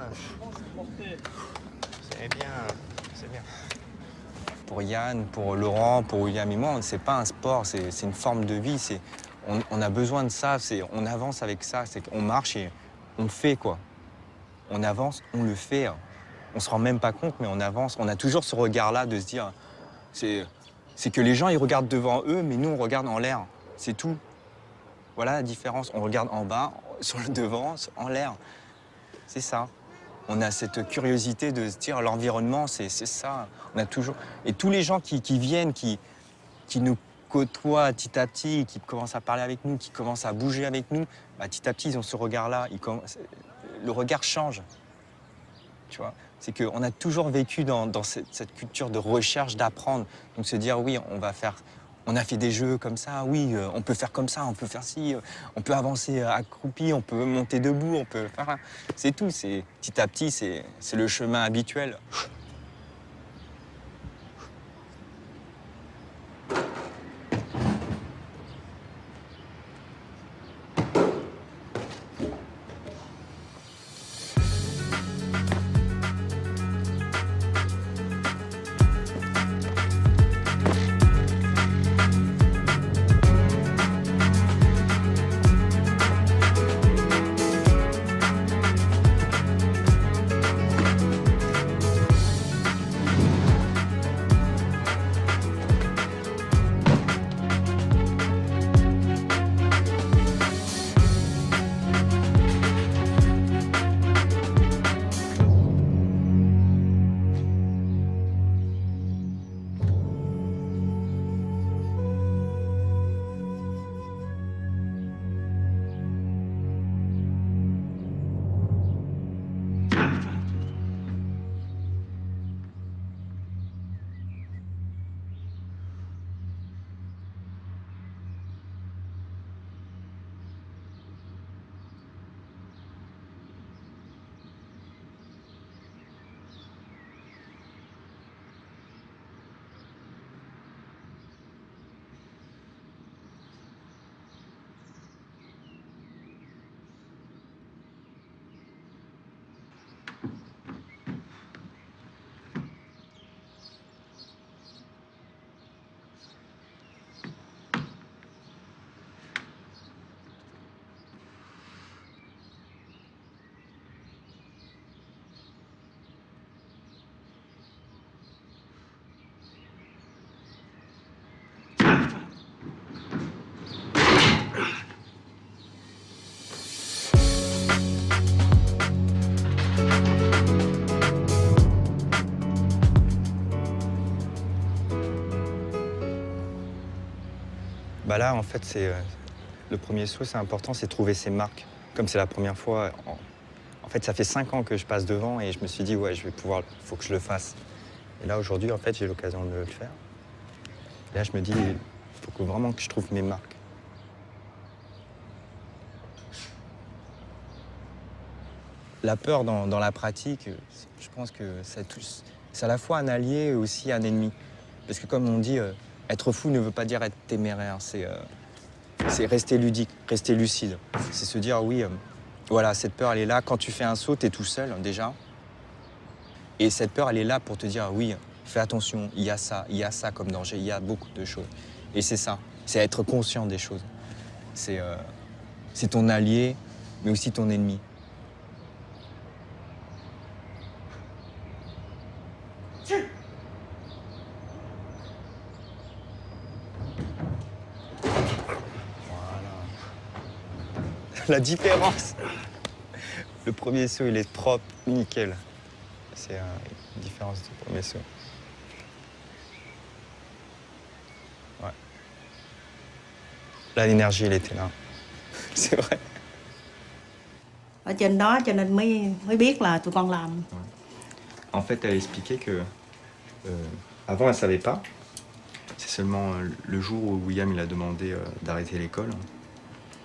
C'est bien. Pour Yann, pour Laurent, pour William et moi, c'est pas un sport, c'est une forme de vie. On a besoin de ça, on avance avec ça, on marche et on le fait, quoi. On avance, on le fait. On se rend même pas compte, mais on avance. On a toujours ce regard-là de se dire, c'est que les gens, ils regardent devant eux, mais nous, on regarde en l'air. C'est tout. Voilà la différence. On regarde en bas, sur le devant, en l'air. C'est ça. On a cette curiosité de se dire l'environnement, c'est ça. On a toujours... Et tous les gens qui viennent, qui nous côtoient petit à petit, qui commencent à parler avec nous, qui commencent à bouger avec nous, bah, petit à petit, ils ont ce regard-là. Le regard change. Tu vois, c'est qu'on a toujours vécu dans cette culture de recherche, d'apprendre. Donc se dire, oui, on a fait des jeux comme ça, oui, on peut faire comme ça, on peut faire ci, on peut avancer accroupi, on peut monter debout, on peut faire... C'est tout, petit à petit, c'est le chemin habituel. Bah là, en fait, c'est le premier saut, c'est important, c'est trouver ses marques. Comme c'est la première fois, en fait, ça fait 5 ans que je passe devant et je me suis dit, ouais, je vais pouvoir, faut que je le fasse. Et là, aujourd'hui, en fait, j'ai l'occasion de le faire. Et là, je me dis, il faut vraiment que je trouve mes marques. La peur dans la pratique, je pense que c'est à la fois un allié et aussi un ennemi. Parce que comme on dit, être fou ne veut pas dire être téméraire, c'est rester ludique, rester lucide. C'est se dire, oui, voilà, cette peur, elle est là. Quand tu fais un saut, tu es tout seul, déjà. Et cette peur, elle est là pour te dire, oui, fais attention, il y a ça comme danger, il y a beaucoup de choses. Et c'est ça, c'est être conscient des choses. C'est ton allié, mais aussi ton ennemi. La différence. Le premier saut, il est propre, nickel. C'est une différence du premier saut. Ouais. Là, l'énergie, elle était là. C'est vrai. Ở trên đó cho nên mới biết là tụi con làm. En fait, elle expliquait que avant, elle savait pas. C'est seulement le jour où William il a demandé d'arrêter l'école,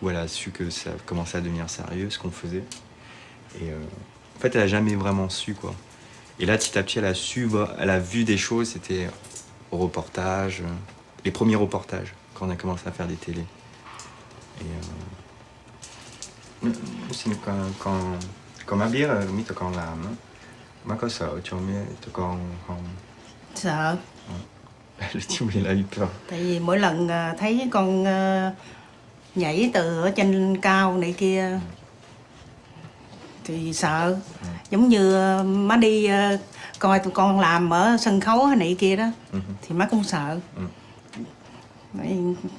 où elle a su que ça commençait à devenir sérieux, ce qu'on faisait. Et en fait, elle a jamais vraiment su, quoi. Et là, petit à petit, elle a su, elle a vu des choses, c'était au reportage, les premiers reportages, quand on a commencé à faire des télés. Et quand ma bière, mi tụi con làm á, má có sợ cho mấy tụi con không? Sợ. Le chim, il a eu peur. Tại vì mỗi lần thấy con nhảy từ ở trên cao này kia thì sợ. Giống như má đi coi tụi con làm ở sân khấu hay này kia đó thì má cũng sợ.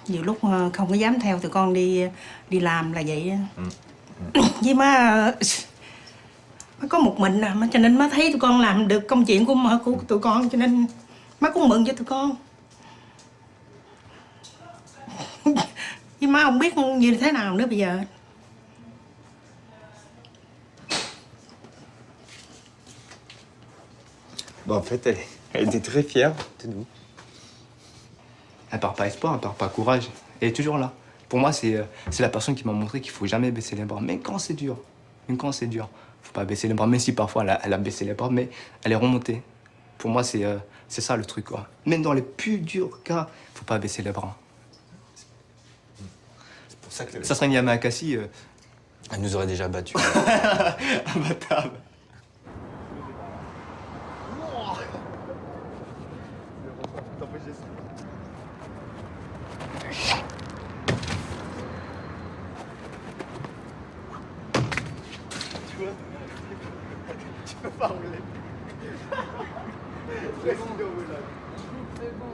Nhiều lúc không có dám theo tụi con đi làm là vậy. Với má có một mình à, cho nên má thấy tụi con làm được công chuyện của tụi con, cho nên má cũng mừng cho tụi con. Nhưng má không biết như thế nào nữa bây giờ. Bon, en fait, elle était très fière de nous. Elle part pas espoir, elle part pas courage. Elle est toujours là. Pour moi, c'est la personne qui m'a montré qu'il faut jamais baisser les bras. Même quand c'est dur. Même quand c'est dur. Faut pas baisser les bras. Même si parfois elle a baissé les bras, mais elle est remontée. Pour moi, c'est ça le truc, quoi. Même dans les plus durs cas, faut pas baisser les bras. C'est pour ça que... Ça serait une Yamakasi. Elle nous aurait déjà battus. Imbattable. Tu peux pas rouler. C'est bon. C'est bon.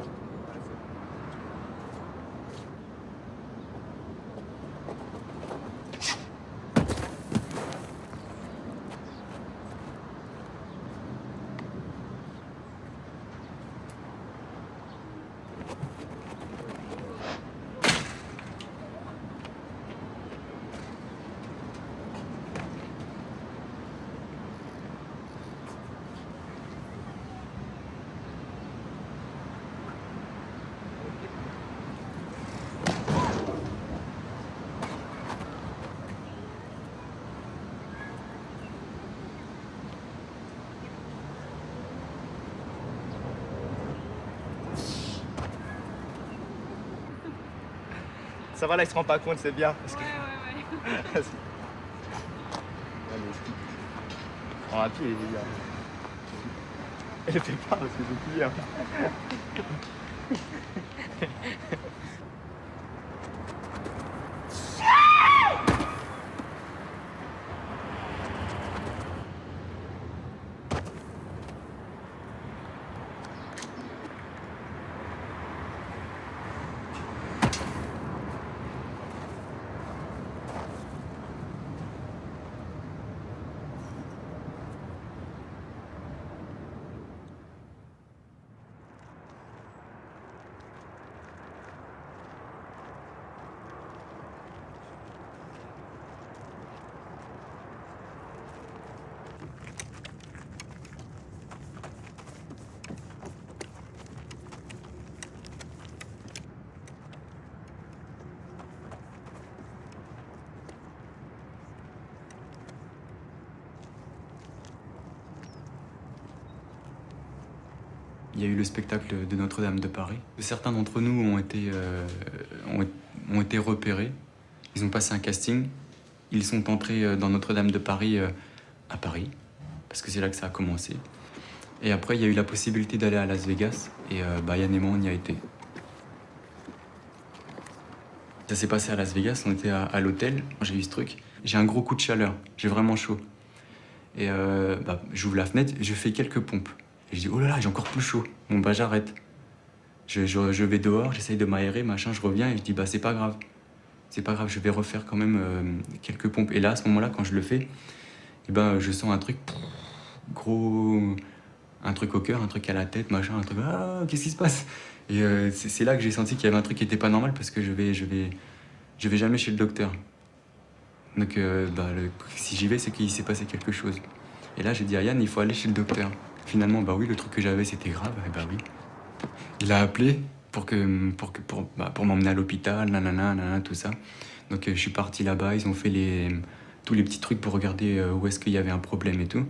Ça va, là, il se rend pas compte, c'est bien. Parce que... Ouais. En rapide, il est bien. Elle le fait pas parce que c'est pire. il y a eu le spectacle de Notre-Dame de Paris. Certains d'entre nous ont été repérés. Ils ont passé un casting. Ils sont entrés dans Notre-Dame de Paris à Paris, parce que c'est là que ça a commencé. Et après, il y a eu la possibilité d'aller à Las Vegas. Et Yann et moi, on y a été. Ça s'est passé à Las Vegas, on était à l'hôtel. J'ai eu ce truc. J'ai un gros coup de chaleur, j'ai vraiment chaud. Et j'ouvre la fenêtre, je fais quelques pompes. Et je dis, oh là là, j'ai encore plus chaud. Bon, j'arrête. Je vais dehors, j'essaye de m'aérer, machin, je reviens et je dis, c'est pas grave. C'est pas grave, je vais refaire quand même quelques pompes. Et là, à ce moment-là, quand je le fais, je sens un truc gros, un truc au cœur, un truc à la tête, machin, un truc, qu'est-ce qui se passe? Et c'est là que j'ai senti qu'il y avait un truc qui était pas normal parce que je vais jamais chez le docteur. Donc si j'y vais, c'est qu'il s'est passé quelque chose. Et là, j'ai dit à Yann, il faut aller chez le docteur. Finalement, oui, le truc que j'avais, c'était grave. Et oui. Il a appelé pour m'emmener à l'hôpital, nanana, tout ça. Donc je suis parti là-bas, ils ont fait tous les petits trucs pour regarder où est-ce qu'il y avait un problème et tout.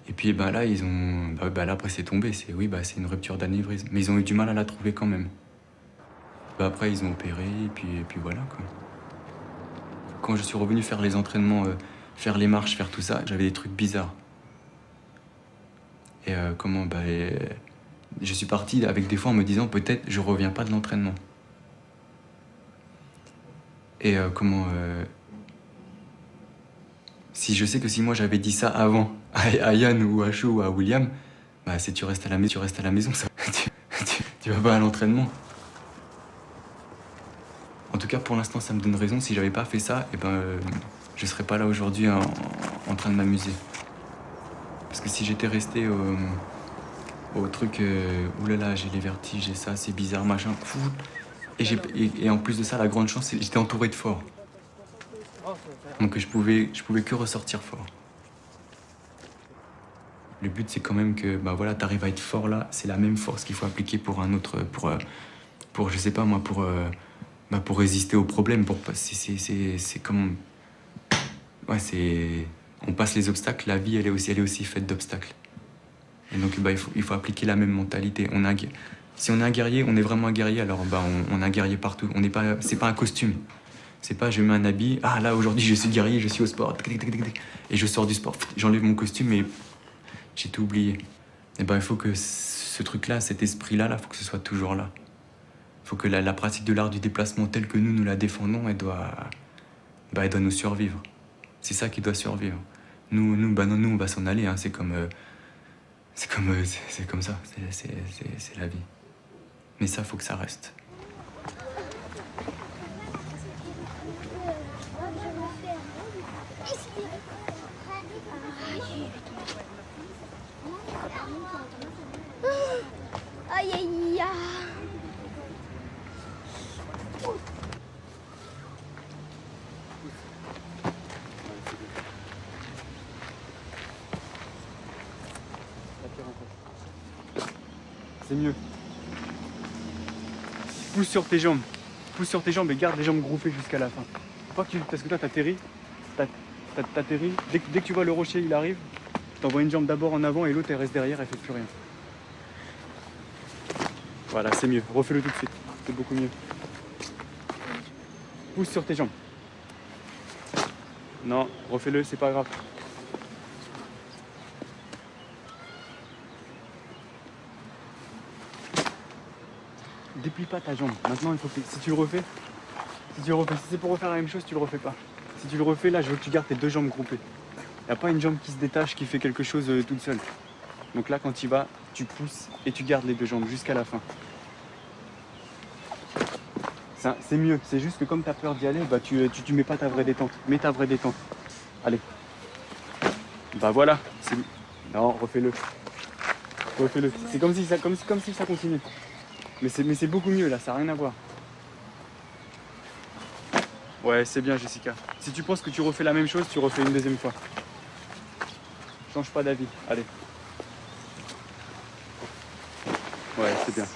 Et puis là, ils ont... là, après, c'est tombé. C'est une rupture d'anévrisme. Mais ils ont eu du mal à la trouver quand même. Après, ils ont opéré, et puis voilà, quoi. Quand je suis revenu faire les entraînements, faire les marches, faire tout ça, j'avais des trucs bizarres. Et je suis parti avec des fois en me disant, peut-être, je reviens pas de l'entraînement. Et si je sais que si moi j'avais dit ça avant à Yann ou à Cho ou à William, c'est tu restes à la maison, ça. tu vas pas à l'entraînement. En tout cas, pour l'instant, ça me donne raison. Si j'avais pas fait ça, je serais pas là aujourd'hui en train de m'amuser. Parce que si j'étais resté au truc, oulala, j'ai les vertiges, j'ai ça, c'est bizarre, machin, fou. Et en plus de ça, la grande chance, c'est que j'étais entouré de forts. Donc je pouvais que ressortir fort. Le but, c'est quand même que, t'arrives à être fort là, c'est la même force qu'il faut appliquer pour un autre, pour je sais pas moi, pour résister aux problèmes, c'est comme... Ouais, on passe les obstacles, la vie, elle est aussi faite d'obstacles. Et donc, il faut appliquer la même mentalité. Si on est un guerrier, on est vraiment un guerrier, alors on est un guerrier partout. C'est pas un costume. C'est pas je mets un habit, là aujourd'hui je suis guerrier, je suis au sport, et je sors du sport, j'enlève mon costume et j'ai tout oublié. Et il faut que ce truc-là, cet esprit-là, il faut que ce soit toujours là. Il faut que la pratique de l'art du déplacement telle que nous la défendons, elle doit nous survivre. C'est ça qui doit survivre. Nous, on va s'en aller, hein. C'est comme ça, c'est la vie. Mais ça, faut que ça reste. Aïe aïe aïe. C'est mieux. Pousse sur tes jambes. Pousse sur tes jambes et garde les jambes groupées jusqu'à la fin. Parce que toi, t'atterris. T'atterris. Dès que tu vois le rocher, il arrive. T'envoies une jambe d'abord en avant et l'autre, elle reste derrière, elle fait plus rien. Voilà, c'est mieux. Refais-le tout de suite. C'est beaucoup mieux. Pousse sur tes jambes. Non, refais-le, c'est pas grave. Déplie pas ta jambe. Maintenant, il faut que si tu le refais, si c'est pour refaire la même chose, tu le refais pas. Si tu le refais, là, je veux que tu gardes tes deux jambes groupées. Il n'y a pas une jambe qui se détache, qui fait quelque chose toute seule. Donc là, quand tu y vas, tu pousses et tu gardes les deux jambes jusqu'à la fin. C'est mieux. C'est juste que comme tu as peur d'y aller, tu mets pas ta vraie détente. Mets ta vraie détente. Allez. Voilà. Non, refais-le. Refais-le. C'est comme si ça continue. Mais c'est beaucoup mieux là, ça n'a rien à voir. Ouais, c'est bien Jessica. Si tu penses que tu refais la même chose, tu refais une deuxième fois. Change pas d'avis, allez. Ouais, c'est bien.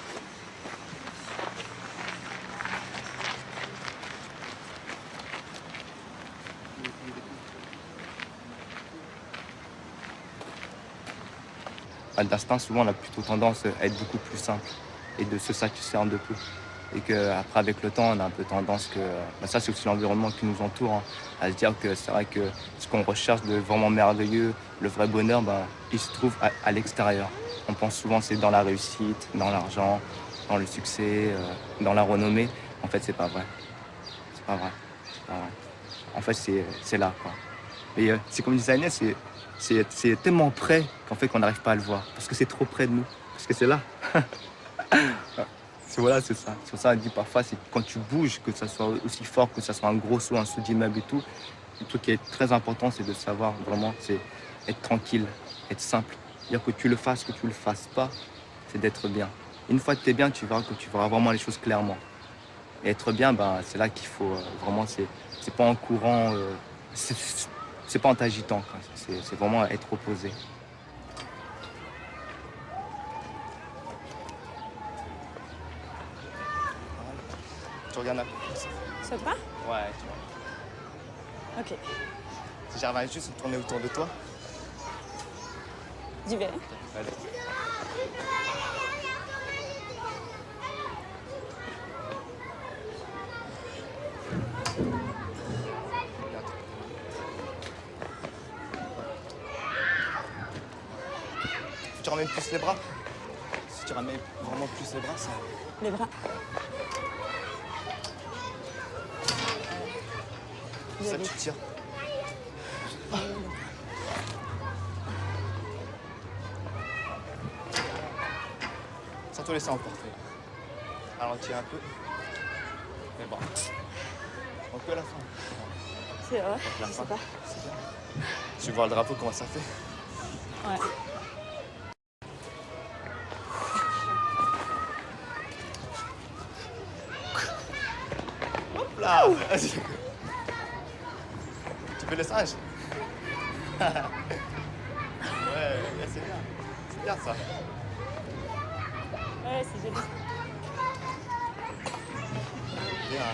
d'instinct, souvent on a plutôt tendance à être beaucoup plus simple et de se satisfaire de peu. Et qu'après, avec le temps, on a un peu tendance que... ça, c'est aussi l'environnement qui nous entoure, hein, à se dire que c'est vrai que ce qu'on recherche de vraiment merveilleux, le vrai bonheur, il se trouve à l'extérieur. On pense souvent que c'est dans la réussite, dans l'argent, dans le succès, dans la renommée. En fait, c'est pas vrai. C'est pas vrai. C'est pas vrai. En fait, c'est là, quoi. Et c'est comme disait Agnès, c'est tellement près qu'en fait qu'on n'arrive pas à le voir. Parce que c'est trop près de nous. Parce que c'est là. Voilà, c'est ça. C'est pour ça qu'on dit parfois, c'est quand tu bouges, que ça soit aussi fort, que ça soit un gros saut, un saut d'immeuble et tout. Le truc qui est très important, c'est de savoir vraiment, c'est être tranquille, être simple. Dire que tu le fasses pas, c'est d'être bien. Une fois que tu es bien, tu verras vraiment les choses clairement. Et être bien, c'est là qu'il faut vraiment, c'est pas en courant, c'est pas en t'agitant, c'est vraiment être opposé. Tu regardes un peu. Ça te va? Ouais, tu vois. Ok. Si j'arrive juste à tourner autour de toi. J'y vais. Allez. Tu ramènes plus les bras. Si tu ramènes vraiment plus les bras, ça... Les bras. Ça, tu tires. Sans te laisser emporter. Ralentis un peu. Mais bon. On peut à la fin. C'est vrai, La je fin. sais pas. C'est bien. Tu vois le drapeau, comment ça fait? Ouais. Hop là. Tu fais le singe? Ouais, c'est bien. C'est bien ça. Ouais, c'est joli. Bien.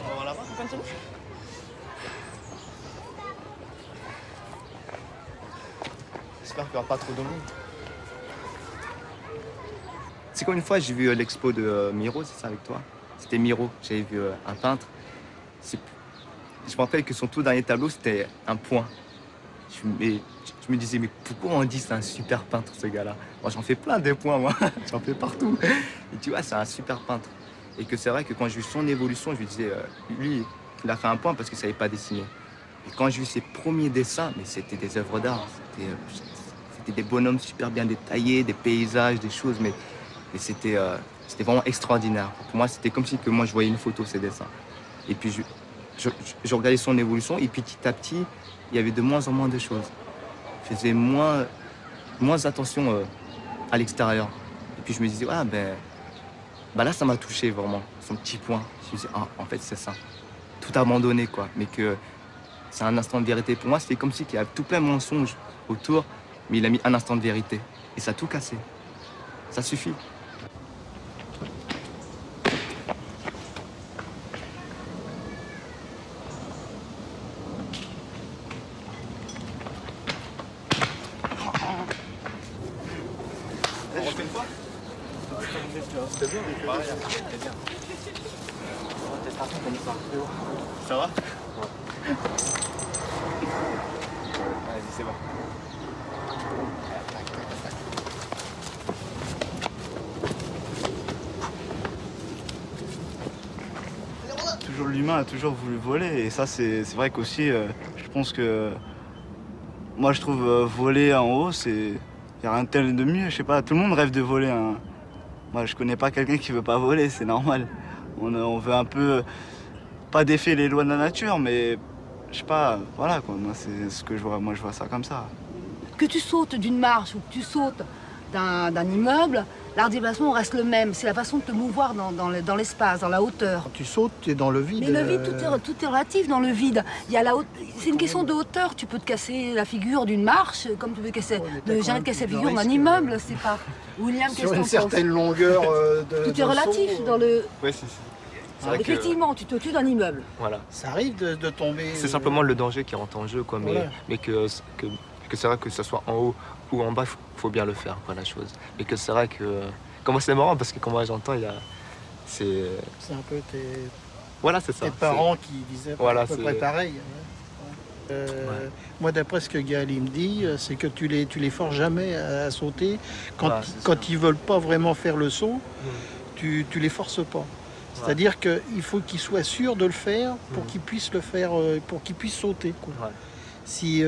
On va là-bas? On continue? J'espère qu'il n'y aura pas trop de monde. C'est comme une fois, j'ai vu l'expo de Miro, c'est ça avec toi? C'était Miro, j'avais vu un peintre. Je me rappelle que son tout dernier tableau, c'était un point. Je me disais, mais pourquoi on dit c'est un super peintre, ce gars-là? Moi, j'en fais plein des points, moi. J'en fais partout. Et tu vois, c'est un super peintre. Et que c'est vrai que quand j'ai vu son évolution, je lui disais, lui, il a fait un point parce qu'il ne savait pas dessiner. Et quand j'ai vu ses premiers dessins, mais c'était des œuvres d'art. C'était des bonhommes super bien détaillés, des paysages, des choses, mais c'était vraiment extraordinaire. Pour moi, c'était comme si que moi, je voyais une photo, ces dessins. Et puis, je regardais son évolution, et petit à petit, il y avait de moins en moins de choses. Je faisais moins attention à l'extérieur. Et puis je me disais, ah là, ça m'a touché vraiment, son petit point. Je me disais, ah, en fait, c'est ça. Tout abandonné, quoi. Mais que c'est un instant de vérité. Pour moi, c'était comme si il y avait tout plein de mensonges autour, mais il a mis un instant de vérité. Et ça a tout cassé. Ça suffit. On refait une fois? C'était bien, c'était bien. Ça va? Vas-y, c'est bon. Toujours l'humain a toujours voulu voler, et ça c'est vrai qu'aussi je pense que moi je trouve voler en haut, il n'y a rien de tel de mieux, je sais pas, tout le monde rêve de voler, hein. Moi je connais pas quelqu'un qui veut pas voler, c'est normal. On veut un peu pas défier les lois de la nature, mais je sais pas, voilà quoi, moi c'est ce que je vois, moi je vois ça comme ça. Que tu sautes d'une marche ou que tu sautes d'un immeuble, l'art du déplacement reste le même. C'est la façon de te mouvoir dans l'espace, dans la hauteur. Quand tu sautes, tu es dans le vide. Mais le vide, tout est relatif dans le vide. Il y a c'est une question de hauteur. Tu peux te casser la figure d'une marche, comme tu peux casser, jamais te casser la figure d'un immeuble. C'est pas. William, qu'est-ce que Sur tu une certaine longueur de. Tout est relatif dans le. Oui, c'est vrai effectivement, tu te tues d'un immeuble. Voilà. Ça arrive de tomber. C'est simplement le danger qui rentre en jeu, quoi. Mais, Voilà. mais que que c'est vrai que ce soit en haut ou en bas, faut bien le faire, quoi, la chose. Et que c'est vrai que... Comment c'est marrant, parce que quand moi j'entends, il y a... C'est un peu tes, voilà, c'est ça. tes parents qui disaient voilà, à peu près pareil. Moi, d'après ce que Gaël me dit, c'est que tu les forces jamais à sauter. Quand ils veulent pas vraiment faire le saut, tu les forces pas. C'est-à-dire qu'il faut qu'ils soient sûrs de le faire pour qu'ils puissent le faire, pour qu'ils puissent sauter, quoi. Si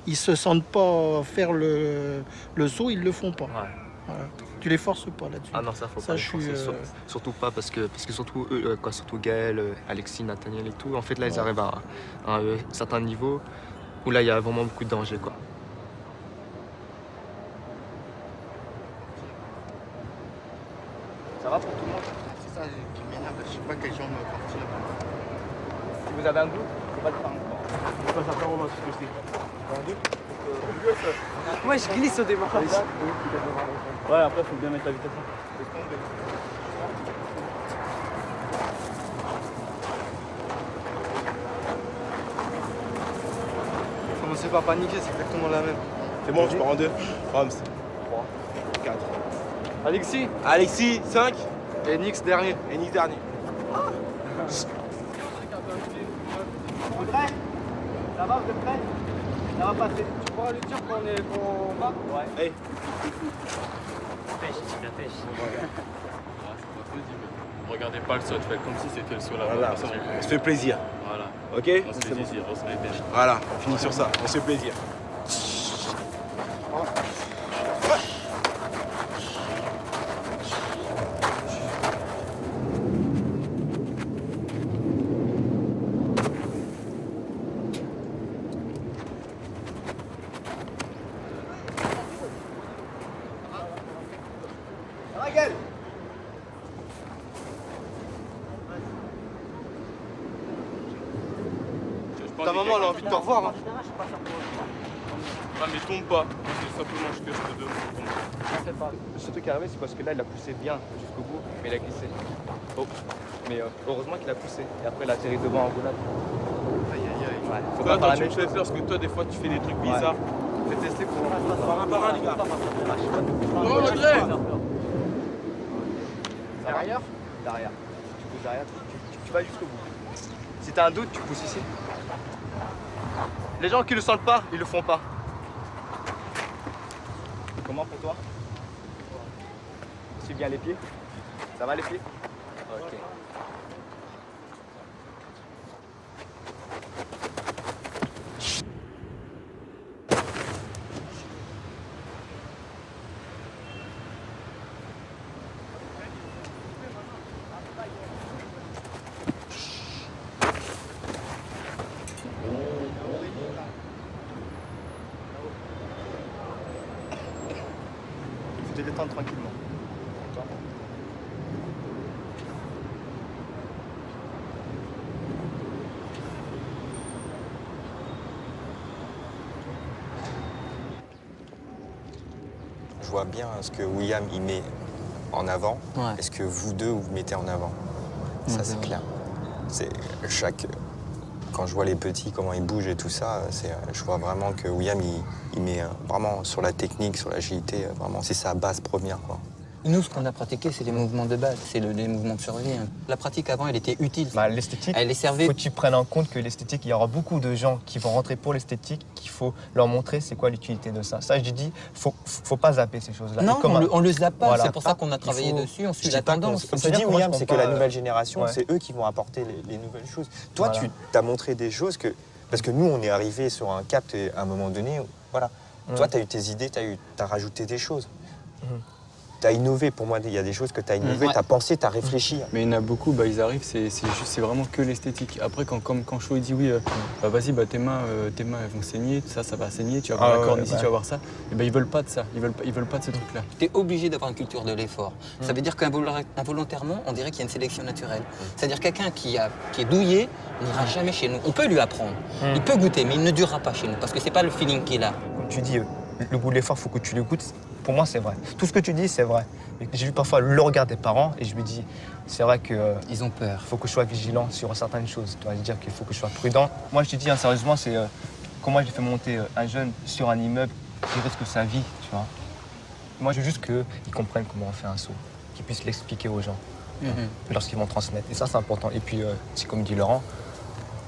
ils se sentent pas faire le saut, ils le font pas. Voilà. Tu les forces pas là-dessus. Ah non, ça faut pas les forcer, surtout pas parce que surtout eux, surtout Gaël, Alexis, Nathaniel et tout, en fait là ils arrivent à un certain niveau où là il y a vraiment beaucoup de danger, quoi. Ça va pour tout le monde? C'est ça qui m'énerve, je sais pas quel genre de partie là. Si vous avez un doute, faut pas le faire encore. Je passe à faire au ce que je dis. Moi je glisse au démarrage. Ouais, après faut bien mettre la vitesse. Commencez par paniquer, c'est exactement la même. C'est bon, je pars en 2. Rams. 3, 4. Alexis. Alexis, 5. Et Nix dernier. Et Nix dernier. Vous êtes prêts? Ça va, vous êtes prêts? Ça va passer. Tu pourras lui dire qu'on va? Ouais. Hey. Pêche, la pêche. Regardez pas le sol, faites comme si c'était le sol avant. Voilà, on se fait plaisir. Voilà. Ok? On se fait plaisir, on se fait plaisir. Voilà, on finit sur ça, on se fait plaisir. Ta maman elle a envie de te revoir. Hein. Ah mais tombe pas, c'est simplement ce que je te demande. J'en fais pas. Le seul truc qui est arrivé, c'est parce que là il a poussé bien jusqu'au bout, mais il a glissé. Oh. Mais heureusement qu'il a poussé. Et après il a atterri devant en roulade. Aïe aïe aïe. Ouais, faut Toi, pas faire la tu me même fais chose. faire parce que toi des fois tu fais des trucs bizarres. Fais tester pour Par un les gars. Non, André. Derrière. Derrière. Tu pousses derrière, tu vas jusqu'au bout. Si t'as un doute, tu pousses ici. Les gens qui le sentent pas, ils le font pas. Comment pour toi? Suis bien les pieds? Ça va les pieds? Ok. Faut te détendre tranquillement. D'accord? Je vois bien ce que William y met en avant Ouais. et ce que vous deux vous mettez en avant. Ça, c'est clair. C'est chaque... Quand je vois les petits, comment ils bougent et tout ça, je vois vraiment que William, il met vraiment sur la technique, sur l'agilité, vraiment, c'est sa base première, quoi. Nous, ce qu'on a pratiqué, c'est les mouvements de base, c'est les mouvements de survie. Hein. La pratique avant, elle était utile. L'esthétique, elle est servée. faut que tu prennes en compte que l'esthétique, il y aura beaucoup de gens qui vont rentrer pour l'esthétique, qu'il faut leur montrer c'est quoi l'utilité de ça. Ça, je dis, faut pas zapper ces choses-là. Non, on le zappe pas, voilà. C'est pour ça qu'on a travaillé dessus, on suit la tendance. Comme tu dis, William, c'est que la nouvelle génération, c'est eux qui vont apporter les nouvelles choses. Toi, tu t'as montré des choses que... Parce que nous, on est arrivé sur un cap à un moment donné, voilà. Toi, tu as eu tes idées, tu as rajouté des choses. Tu as innové, pour moi, il y a des choses que tu as innové, tu as pensé, tu as réfléchi. Mais il y en a beaucoup, ils arrivent, c'est vraiment que l'esthétique. Après, quand Cho dit oui, vas-y, tes mains elles vont saigner, ça va saigner, tu vas voir la corne ici, tu vas voir ça. Et ils veulent pas de ça, ils veulent pas de ce truc-là. Tu es obligé d'avoir une culture de l'effort. Ça veut dire qu'involontairement, on dirait qu'il y a une sélection naturelle. C'est-à-dire quelqu'un qui est douillet n'ira jamais chez nous. On peut lui apprendre, il peut goûter, mais il ne durera pas chez nous, parce que c'est pas le feeling qu'il a. Comme tu dis, le goût de l'effort, faut que tu le goûtes. Pour moi, c'est vrai. Tout ce que tu dis, c'est vrai. J'ai vu parfois le regard des parents et je me dis, c'est vrai que... Ils ont peur. Il faut que je sois vigilant sur certaines choses. Tu vas dire qu'il faut que je sois prudent. Moi, je te dis, sérieusement, c'est... Comment je fais monter un jeune sur un immeuble qui risque sa vie, tu vois. Moi, je veux juste qu'ils comprennent comment on fait un saut, qu'ils puissent l'expliquer aux gens lorsqu'ils vont transmettre. Et ça, c'est important. Et puis, c'est comme dit Laurent,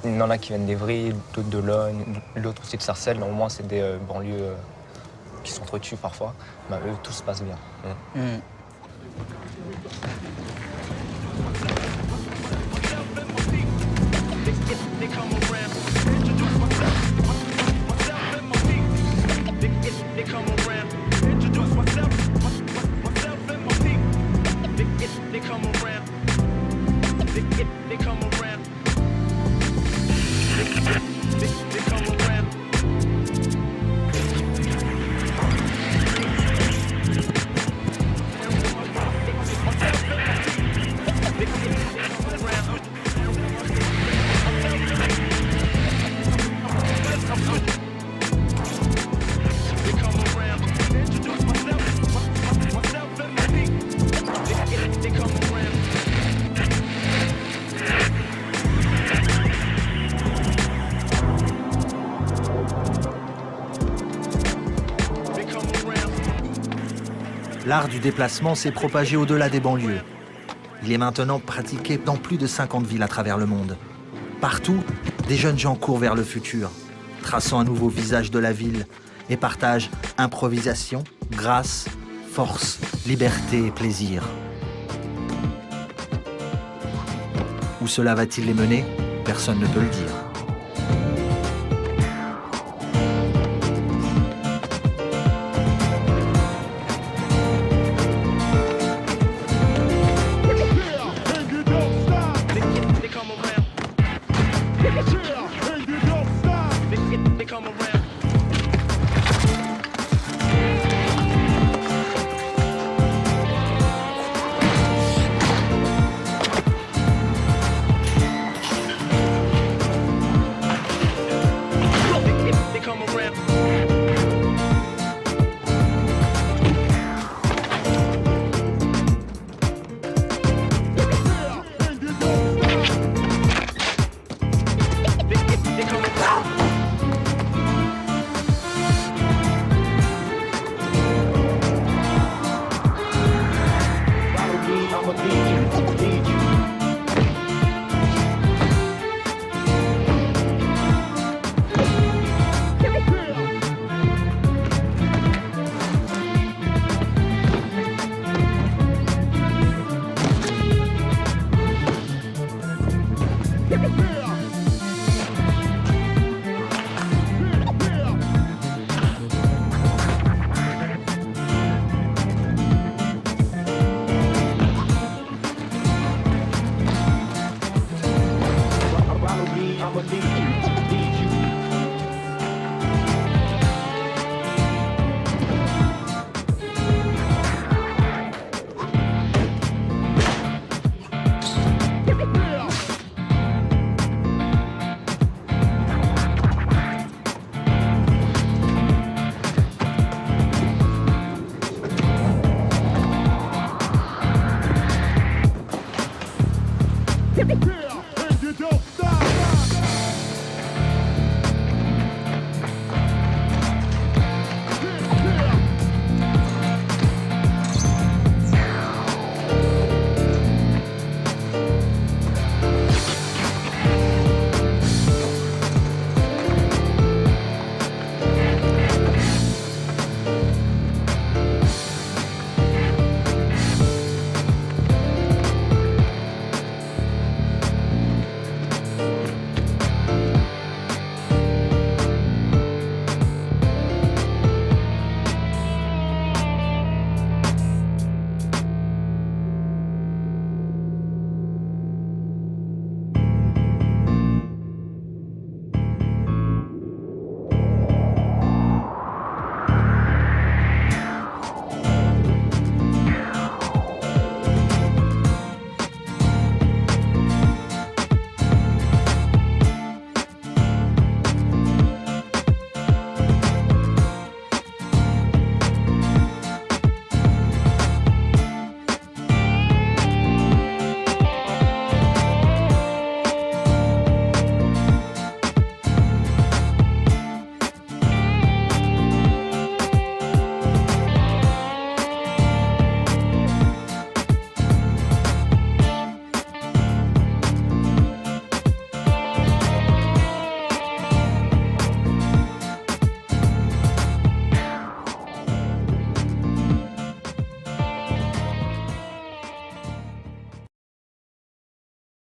il y en a qui viennent d'Evry, d'autres de Logne, l'autre aussi de Sarcelles. Au moins, c'est des banlieues qui s'entretuent parfois. Mais eux, tout se passe bien. L'art du déplacement s'est propagé au-delà des banlieues. Il est maintenant pratiqué dans plus de 50 villes à travers le monde. Partout, des jeunes gens courent vers le futur, traçant un nouveau visage de la ville et partagent improvisation, grâce, force, liberté et plaisir. Où cela va-t-il les mener? Personne ne peut le dire. Yeah.